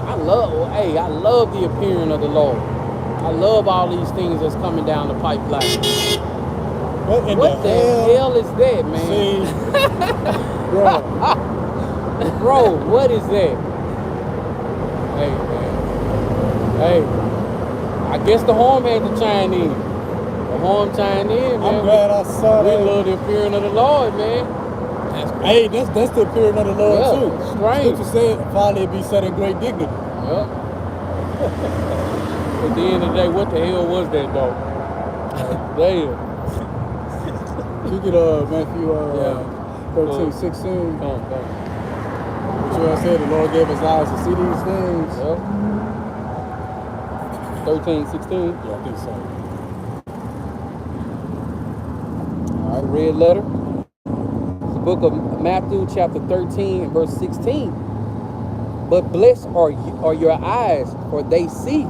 I love the appearing of the Lord. I love all these things that's coming down the pipeline. What the hell is that, man? See, bro. Bro, what is that? Hey, man. Hey, I guess the horn had to chime in. The horn chimed in, man. I'm glad I saw We that. love the appearing of the Lord, man. Hey, that's the appearing of the Lord too. Strange. Scripture said, finally be set in great dignity. Yep. At the end of the day, what the hell was that, though? Damn. You get Matthew 13, 16. Come. What you said, the Lord gave us eyes to see these things. Yep. 13, 16. Yeah, I think so. All right, red letter. It's the book of Matthew, chapter 13, and verse 16. But blessed are your eyes, for they see,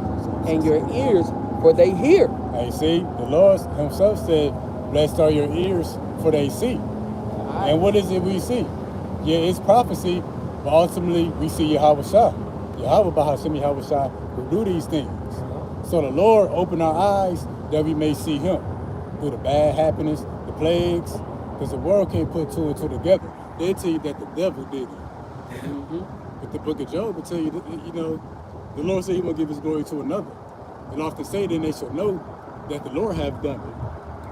and your ears, for they hear. Hey, see, the Lord Himself said, blessed are your ears, for they see. Right. And what is it we see? Yeah, it's prophecy, but ultimately we see Yahweh Shah. Yahweh Bahashim Yahweh Shah who do these things. So the Lord opened our eyes that we may see Him through the bad happenings, the plagues, because the world can't put two and two together. They tell you that the devil did it. Mm-hmm. But the book of Job will tell you that, the Lord said He will give His glory to another. And often say, then they shall know that the Lord have done it.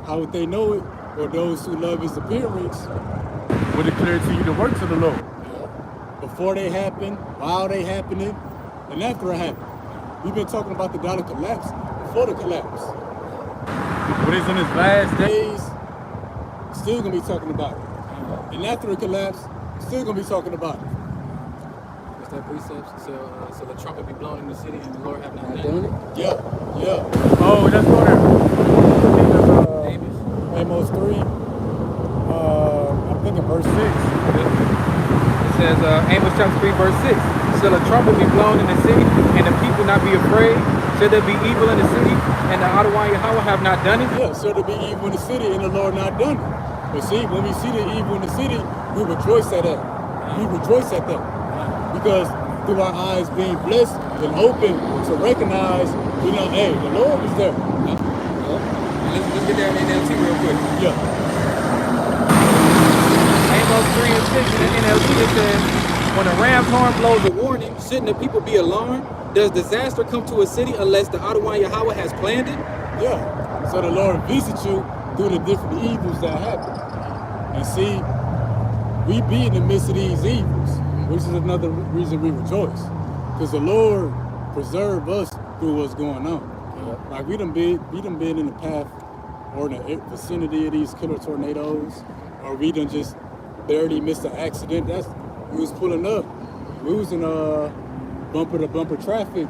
How would they know it? Or those who love His appearance will declare to you the works of the Lord. Before they happen, while they happening, and after it happened. We've been talking about the dollar collapse before the collapse. But it's in its last days, still gonna be talking about it. And after it collapse, still gonna be talking about it. What's that precept? So the trumpet be blown in the city and the Lord have not Not done doing it. it. Yeah. Oh, let's go there. Amos. Amos 3, I'm thinking verse 6. It says, Amos chapter 3, verse 6. Shall a trumpet be blown in the city, and the people not be afraid? Shall there be evil in the city, and the Adonai Yahweh have not done it? Yeah, so there be evil in the city and the Lord not done it. But see, when we see the evil in the city, we rejoice at that. We rejoice at that. Because through our eyes being blessed and open to recognize, you know, hey, the Lord is there. Let's get there in NLT real quick. Yeah. Amos 3 and 6 in the NLT, it says, when a ram's horn blows a warning, shouldn't the people be alarmed? Does disaster come to a city unless the Adonai Yahweh has planned it? Yeah. So the Lord visits you through the different evils that happen. And see, we be in the midst of these evils, which is another reason we rejoice. Because the Lord preserve us through what's going on. Like we done been in the path or in the vicinity of these killer tornadoes, or we done just barely missed an accident. We was pulling up. We was in bumper to bumper traffic,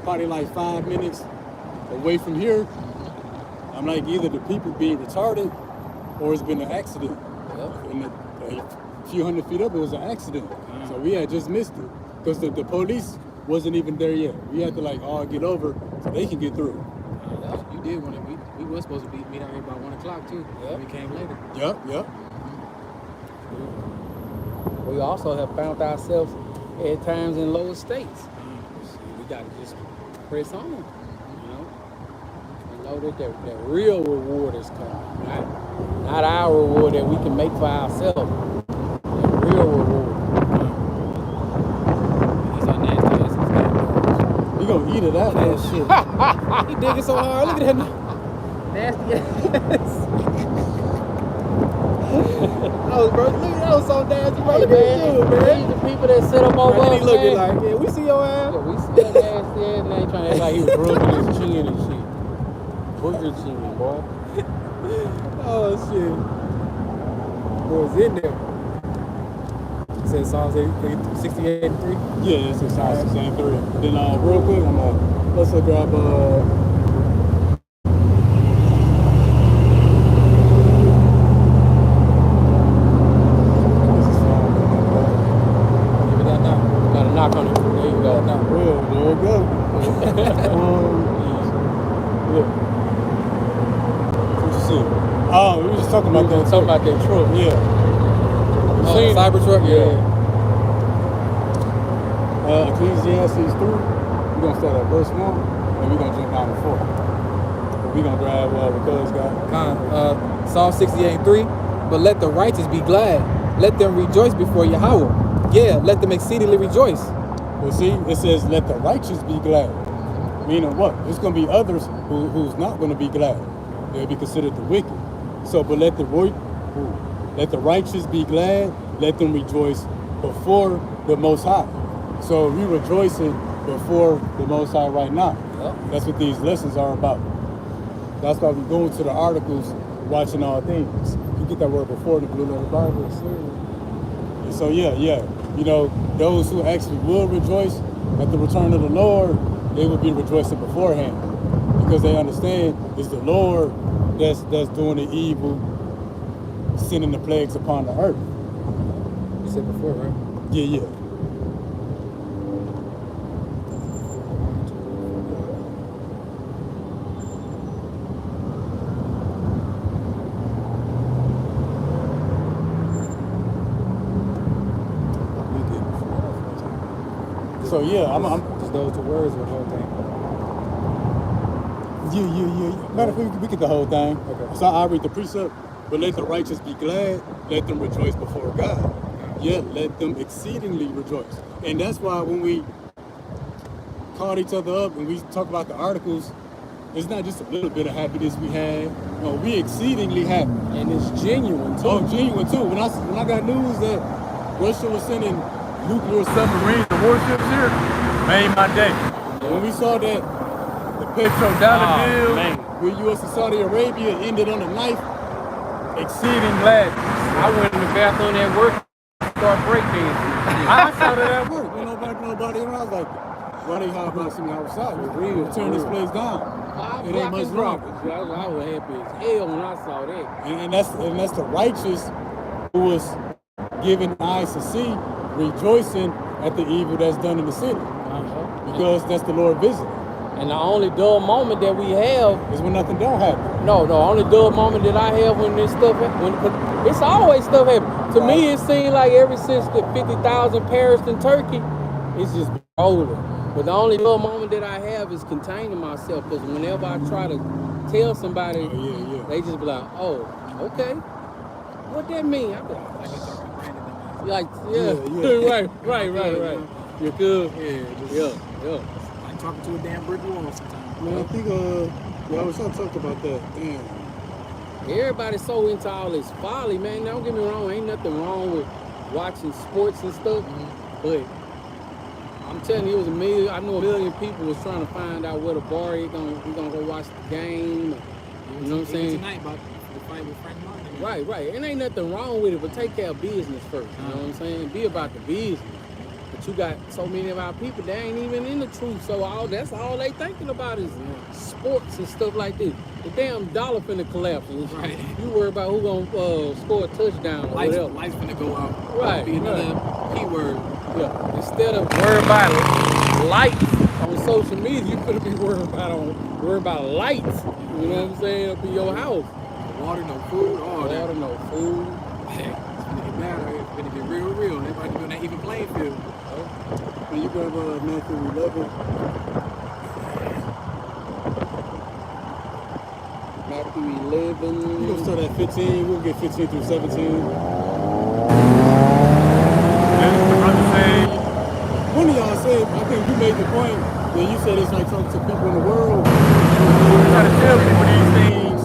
probably like 5 minutes away from here. I'm like, either the people being retarded or it's been an accident. And a few hundred feet up, it was an accident. So we had just missed it because the police wasn't even there yet. We had to like all get over so they can get through. You did when we were supposed to meet out here by 1 o'clock too. Yeah. We came later. Yep. We also have found ourselves at times in lower states. We got to just press on, you know, and know that the real reward is coming. Not our reward that we can make for ourselves. The real reward. That's how nasty ass is. We gonna eat it out. That shit. He digging so hard. Look at that. Nasty ass. That was so nasty, bro. Look Hey, at you, These man. the people that sit up over And then he us, looking man. like, yeah, we see your ass. Yeah, we see that nasty ass, and they trying to act like he was rubbing his chin and shit. Booger chin, boy. Oh shit. Boy's in there. It says Psalms 68 and 3. Yeah, it's a size 63. Then real quick, let's grab Give it that now. Got a knock on it. There you go. Now. real. There we go. Look. What you see? Oh, we were just talking about that. Talking about that truck. Yeah. Oh, Seen it? Cybertruck? Yeah. Ecclesiastes 3. We're gonna start at verse 1, and we're gonna jump down to 4. We're gonna grab because God. Psalm 68 and 3. But let the righteous be glad. Let them rejoice before Yahweh. Yeah, let them exceedingly rejoice. Well, see, it says, "Let the righteous be glad." Meaning what? There's gonna be others who's not gonna be glad. They'll be considered the wicked. So, but let the righteous be glad. Let them rejoice before the Most High. So we rejoicing before the Most High right now. Yep. That's what these lessons are about. That's why we go into the articles, watching all things. You get that word before in the Blue Letter Bible. And so you know, those who actually will rejoice at the return of the Lord, they will be rejoicing beforehand because they understand it's the Lord that's doing the evil, sending the plagues upon the earth. You said before, right? Yeah. So yeah, I'm Just those two words or the whole thing. Yeah. Matter of fact, we get the whole thing. Okay. So I read the precept, but let the righteous be glad, let them rejoice before God. Yeah, let them exceedingly rejoice. And that's why when we called each other up and we talk about the articles, it's not just a little bit of happiness we had. No, we exceedingly happy. And it's genuine too. Oh, genuine too. When I got news that Russia was sending nuclear submarines and warships here, made my day. When we saw that the petrodollar deal with U.S. and Saudi Arabia ended on a knife, exceeding glad I went in the bathroom at work and started breakdancing. I saw that at work. You know, nobody around. I was like, why they hard about me outside? Turn this place down. It ain't much wrong. I was happy as hell when I saw that. And that's the righteous who was given eyes to see, rejoicing at the evil that's done in the city. Because that's the Lord visiting. And the only dull moment that we have is when nothing don't happen. No, the only dull moment that I have when this stuff happens, it's always stuff happen. To me, it seems like ever since the 50,000 perished in Turkey, it's just older. But the only dull moment that I have is containing myself, because whenever I try to tell somebody, they just be like, oh, okay. What that mean? I be like, right. You're good. Yeah. Like talking to a damn brick wall sometimes. Man, I think I was trying to talk about that. Damn. Everybody's so into all this folly, man. Don't get me wrong, ain't nothing wrong with watching sports and stuff, but I'm telling you, I know a million people was trying to find out where the bar is gonna go watch the game. You know what I'm saying? Tonight about the fight with Frank Martin. Right. And ain't nothing wrong with it, but take care of business first. You know what I'm saying? Be about the business. But you got so many of our people, they ain't even in the truth. So that's all they thinking about is sports and stuff like this. The damn dollar finna collapse. Right. You worry about who gonna score a touchdown or whatever. Lights finna go out. Right. Be another keyword. Yeah. Instead of worrying about lights on social media, you could be worried about lights. You know what I'm saying? Up in your house. Water, no food, all that. Water, no food. Hey, it's gonna get bad. It's gonna get real. Everybody doing that even playing field. When you grab Matthew 11. Matthew 11. You gonna start at 15. We'll get 15 through 17. One of y'all said, I think you made the point that you said it's like talking to people in the world. You gotta tell people these things.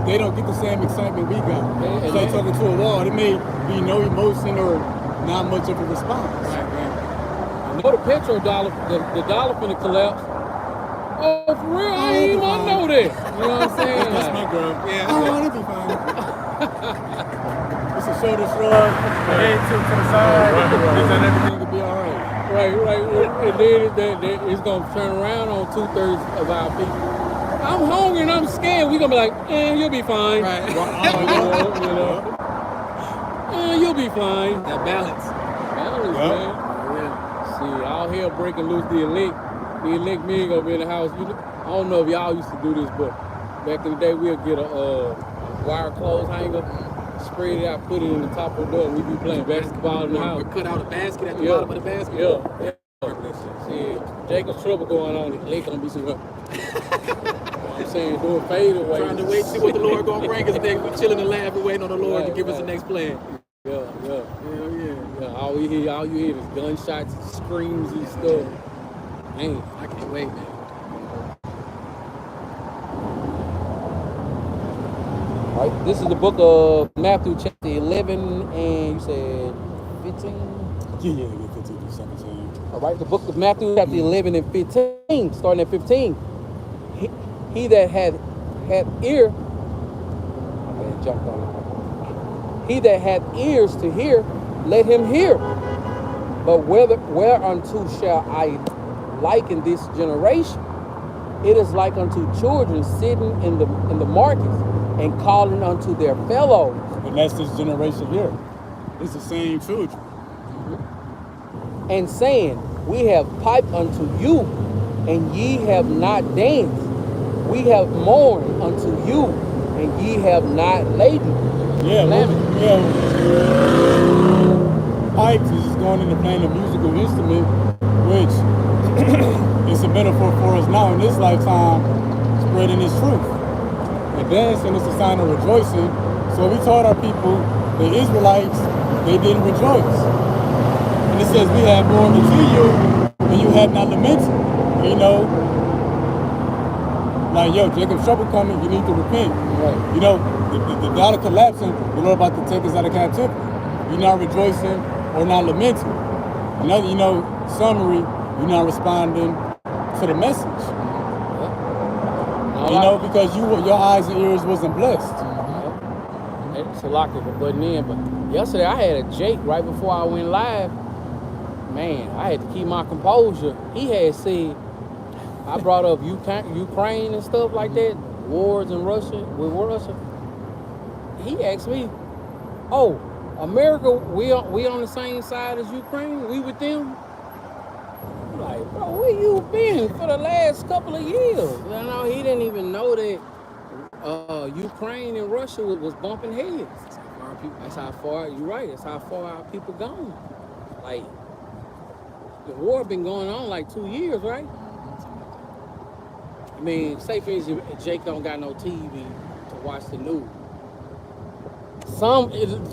They don't get the same excitement we got. It's like talking to a wall. There may be no emotion or not much of a response. Right. Know the petrodollar, the dollar finna collapse. Oh, for real? I ain't even want to know that. You know what I'm saying? That's my girl. Yeah. Oh, it'll be fine. It's a shoulder shrug, head tilt to the side, and then everything will be all right. Right. And then it's going to turn around on 2/3 of our people. I'm hungry and I'm scared. We're going to be like, you'll be fine. Right. You know. You'll be fine. That balance. Balance, man. See, all hell breaking loose. The elect men gonna be in the house. I don't know if y'all used to do this, but back in the day, we'll get a wire clothes hanger, spread it out, put it in the top of the door, and we be playing basketball in the house. We cut out a basket at the bottom of the basket. Yeah. See, Jacob's trouble going on. The leg gonna be some. I'm saying, doing fade away. Trying to wait, see what the Lord gonna bring us next. We chilling and laughing, waiting on the Lord to give us the next plan. Yeah. All you hear is gunshots, screams and stuff. Man, I can't wait, man. All right, this is the book of Matthew chapter 11, and you said 15? Yeah, 15 through 17. All right, the book of Matthew chapter 11 and 15, starting at 15. He that had ear, jumped on it. He that hath ears to hear, let him hear. But whereunto shall I liken this generation? It is like unto children sitting in the markets and calling unto their fellows. And that's this generation here. It's the same children. And saying, we have piped unto you, and ye have not danced. We have mourned unto you, and ye have not laden. Pipes is going into playing a musical instrument, which is a metaphor for us now in this lifetime, spreading His truth. And dancing is a sign of rejoicing. So we taught our people, the Israelites, they didn't rejoice. And it says, we have mourned unto you, and you have not lamented. You know, like, Jacob's trouble coming, you need to repent. Right. You know, the dollar collapsing, the Lord about to take us out of captivity. You're not rejoicing or not lamenting. Another, summary, you're not responding to the message. Yeah. You know, because your eyes and ears wasn't blessed. It's a lot of butting in, but yesterday I had a Jake right before I went live. Man, I had to keep my composure. He had said, I brought up Ukraine and stuff like that, wars in Russia, with Russia. He asked me, oh, America, we on the same side as Ukraine? We with them? I'm like, bro, where you been for the last couple of years? You know, he didn't even know that Ukraine and Russia was bumping heads. That's how far, you're right, that's how far our people gone. Like, the war been going on like 2 years, right? I mean, say for instance, Jake don't got no TV to watch the news.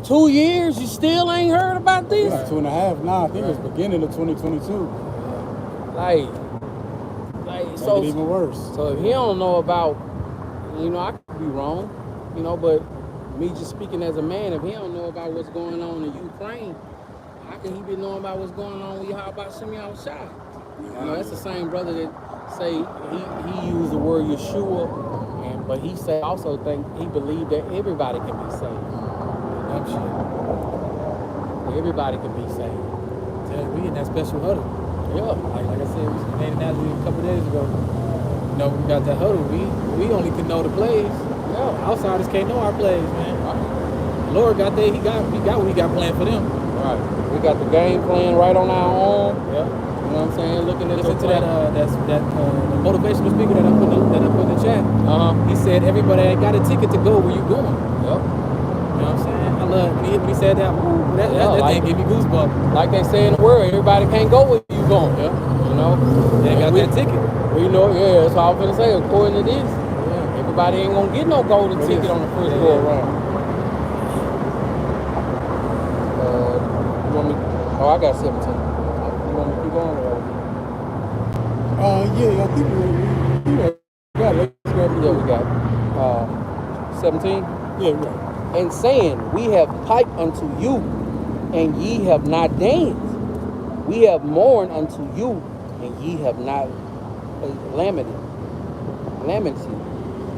2 years, you still ain't heard about this? It's 2.5 now. I think it was beginning of 2022. Like so. Make it even worse. So if he don't know about, you know, I could be wrong, you know, but me just speaking as a man, if he don't know about what's going on in Ukraine, how can he be knowing about what's going on with how about Shimmy outside? You know, that's the same brother that say he used the word Yeshua, but he say also think he believed that everybody can be saved. Everybody can be saved. We in that special huddle. Yeah. Like I said, we made an analogy a couple days ago. You know, we got that huddle. We only can know the plays. Yeah. Outsiders can't know our plays, man. The Lord got there. He got what he got planned for them. Right. We got the game plan right on our own. Yeah. You know what I'm saying? Looking at Listen to that motivational speaker that I put in the chat. He said everybody ain't got a ticket to go where you going. Yep. You know what I'm saying? I love when he said that. That like, thing gave me goosebumps. Like they say in the world, everybody can't go where you going. Yeah. You know? They ain't got that ticket. We know, yeah, that's all I'm finna say. According to this, everybody ain't gonna get no golden ticket on the first go around. You want me? Oh, I got 17. You want me to keep going? Yeah, I think we got it. Yeah, we got 17. Yeah, right. And saying, we have piped unto you, and ye have not danced. We have mourned unto you, and ye have not lamented.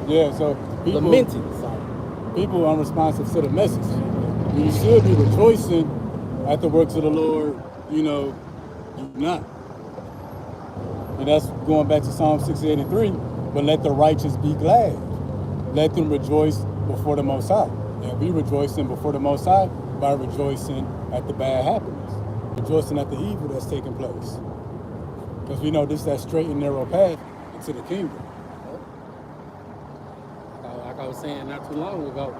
Yeah, so Lamented. People are unresponsive to the message. You should be rejoicing at the works of the Lord. You know, you're not. And that's going back to Psalm 68:3. But let the righteous be glad. Let them rejoice before the Most High. And we rejoicing before the Most High by rejoicing at the bad happenings, rejoicing at the evil that's taking place. Because we know this is that straight and narrow path into the kingdom. Like I was saying not too long ago,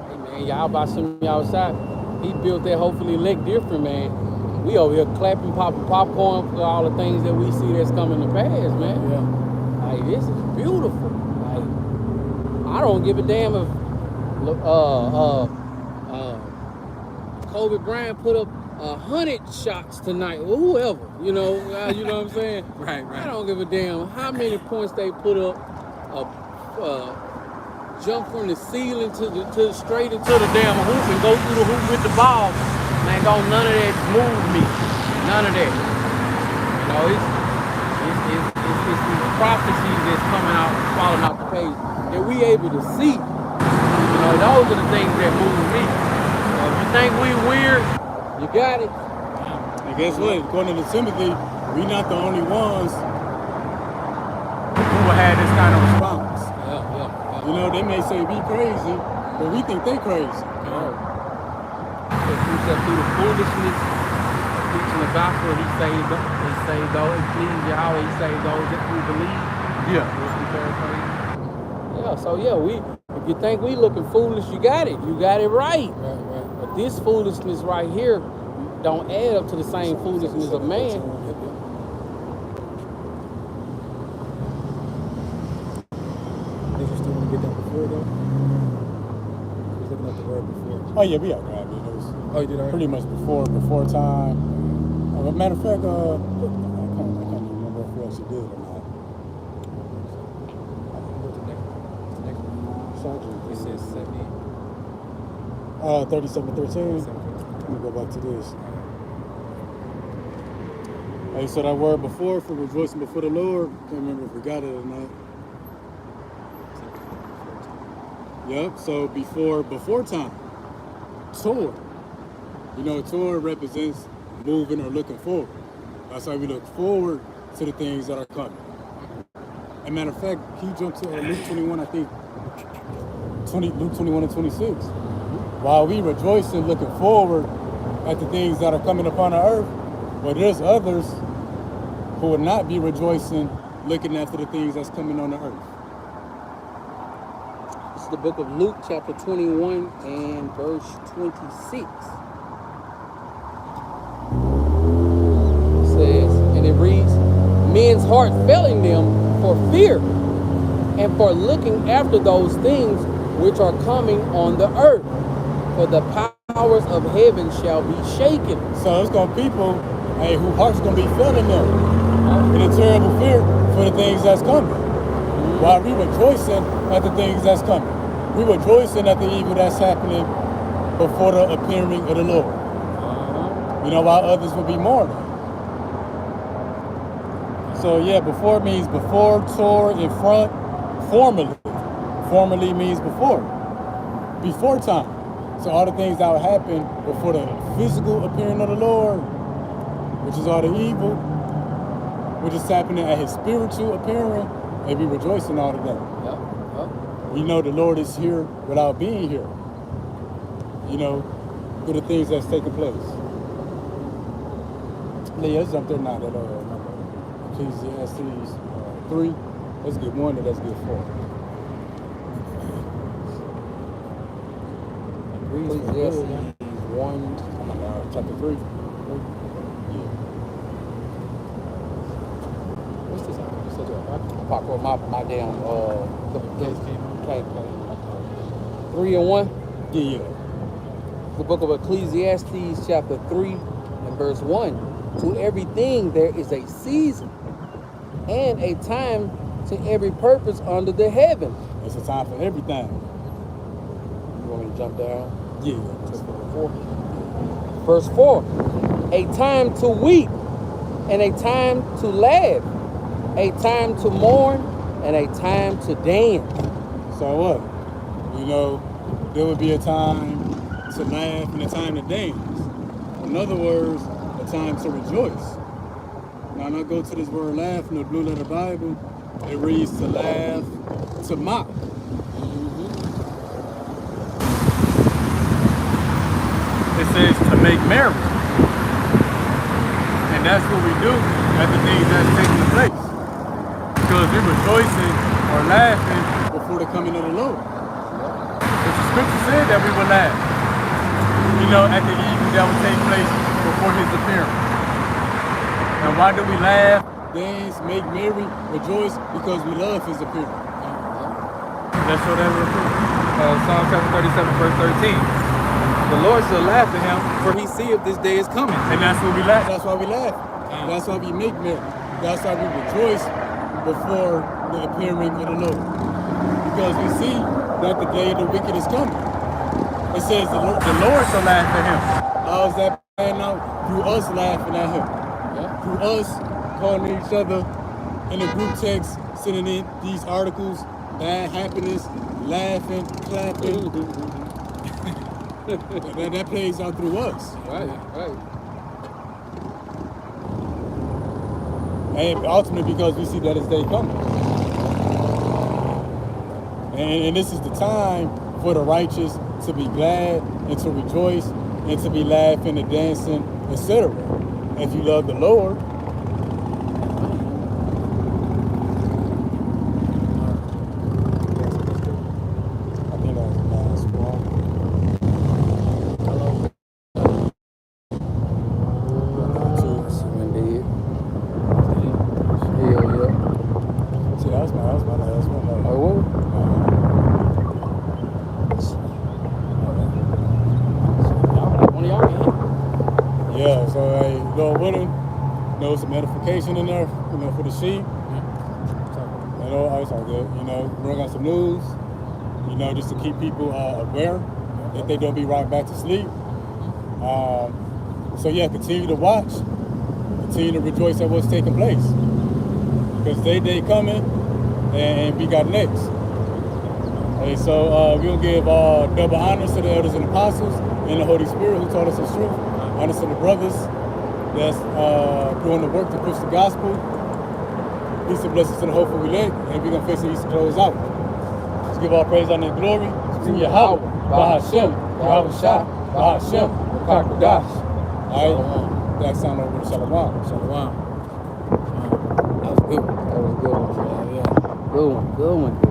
hey man, y'all about some outside. He built that hopefully lick different, man. We over here clapping, popping popcorn for all the things that we see that's coming to pass, man. Yeah. Like, this is beautiful. Like, I don't give a damn if Kobe Bryant put up 100 shots tonight, or whoever, you know what I'm saying? Right. I don't give a damn how many points they put up, jump from the ceiling to straight into the damn hoop and go through the hoop with the ball. Man, none of that move me. None of that. You know, it's these prophecies that's coming out, falling off the page that we able to see. You know, those are the things that move me. So if you think we weird, you got it. And guess what? According to Timothy, we not the only ones who had this kind of response. Yeah. You know, they may say be crazy, but we think they crazy. Through the foolishness of preaching the gospel, he saved those, please Yahweh, he saved those that we believe. Yeah. Yeah, so yeah, if you think we looking foolish, you got it right. Right. But this foolishness right here don't add up to the same foolishness of man. Did you still want to get that before though? I was looking at the word before. Oh yeah, we outgrabbed it. It was Oh, you did already? pretty much before time. Matter of fact, I can't remember if we actually did or not. What's the next one? It says 37:13. Let me go back to this. Hey, so that word before for rejoicing before the Lord, can't remember if we got it or not. Yep, so before time. Toward. You know, toward represents moving or looking forward. That's why we look forward to the things that are coming. As a matter of fact, can you jump to Luke 21, I think, Luke 21 and 26. While we rejoice and looking forward at the things that are coming upon the earth, but there's others who will not be rejoicing looking after the things that's coming on the earth. This is the book of Luke, chapter 21 and verse 26. It says, and it reads, men's hearts failing them for fear and for looking after those things which are coming on the earth. For the powers of heaven shall be shaken. So it's going to be people, hey, whose hearts going to be failing them in a terrible fear for the things that's coming. While we rejoicing at the things that's coming. We rejoicing at the evil that's happening before the appearing of the Lord. You know, while others will be mourning. So yeah, before means before, toward, in front, formerly. Formerly means before. Before time. So all the things that will happen before the physical appearing of the Lord, which is all the evil, which is happening at his spiritual appearing, and we rejoice in all of that. We know the Lord is here without being here. You know, through the things that's taking place. Yeah, let's jump there now. That Ecclesiastes 3. Let's get 1 and let's get 4. Ecclesiastes 1, chapter 3. What's this? pop up my damn okay. 3 and 1. Yeah. The book of Ecclesiastes, chapter 3 and verse 1. To everything there is a season and a time to every purpose under the heaven. It's a time for everything. You want me to jump down? Yeah. Verse 4. A time to weep and a time to laugh, a time to mourn and a time to dance. So what? You know, there would be a time to laugh and a time to dance. In other words, a time to rejoice. Now, when I go to this word laugh in the Blue Letter Bible, it reads to laugh, to mock. It says to make merry. And that's what we do at the things that's taking place. Because we're rejoicing or laughing before the coming of the Lord. But the scripture said that we would laugh, you know, at the evil that would take place before his appearance. And why do we laugh, dance, make merry, rejoice? Because we love his appearance. Let's show that real quick. Psalm chapter 37, verse 13. The Lord shall laugh at him, for he seeth this day is coming. And that's what we laugh. That's why we laugh. That's why we make merry. That's why we rejoice before the appearing of the Lord. Because we see that the day of the wicked is coming. It says the Lord shall laugh at him. How's that playing out? Through us laughing at him. Through us calling each other in a group text, sending in these articles, bad happiness, laughing, clapping. that plays out through us. Right. And ultimately because we see that his day coming. And this is the time for the righteous to be glad and to rejoice and to be laughing and dancing, etc. If you love the Lord. I think that was the last one. See, that was my last one. Yeah, so go with him. You know, some edification in there, you know, for the sheep. You know, it's all good. You know, bring out some news. You know, just to keep people aware that they don't be right back to sleep. So yeah, continue to watch. continue to rejoice at what's taking place. Because they coming, and we got next. Okay, so we'll give double honors to the elders and apostles and the Holy Spirit who taught us the truth. Honors to the brothers that's doing the work to push the gospel. Peace and blessings to the hopeful elect, and we're gonna face the Easter close out. Let's give all praise, honor, and glory to Yahweh, Bahashem, Yahweh Shah, Bahashem, Kakadash. All right, that sound over to Shalom. Shalom. That was good. That was a good one. Yeah. Good one.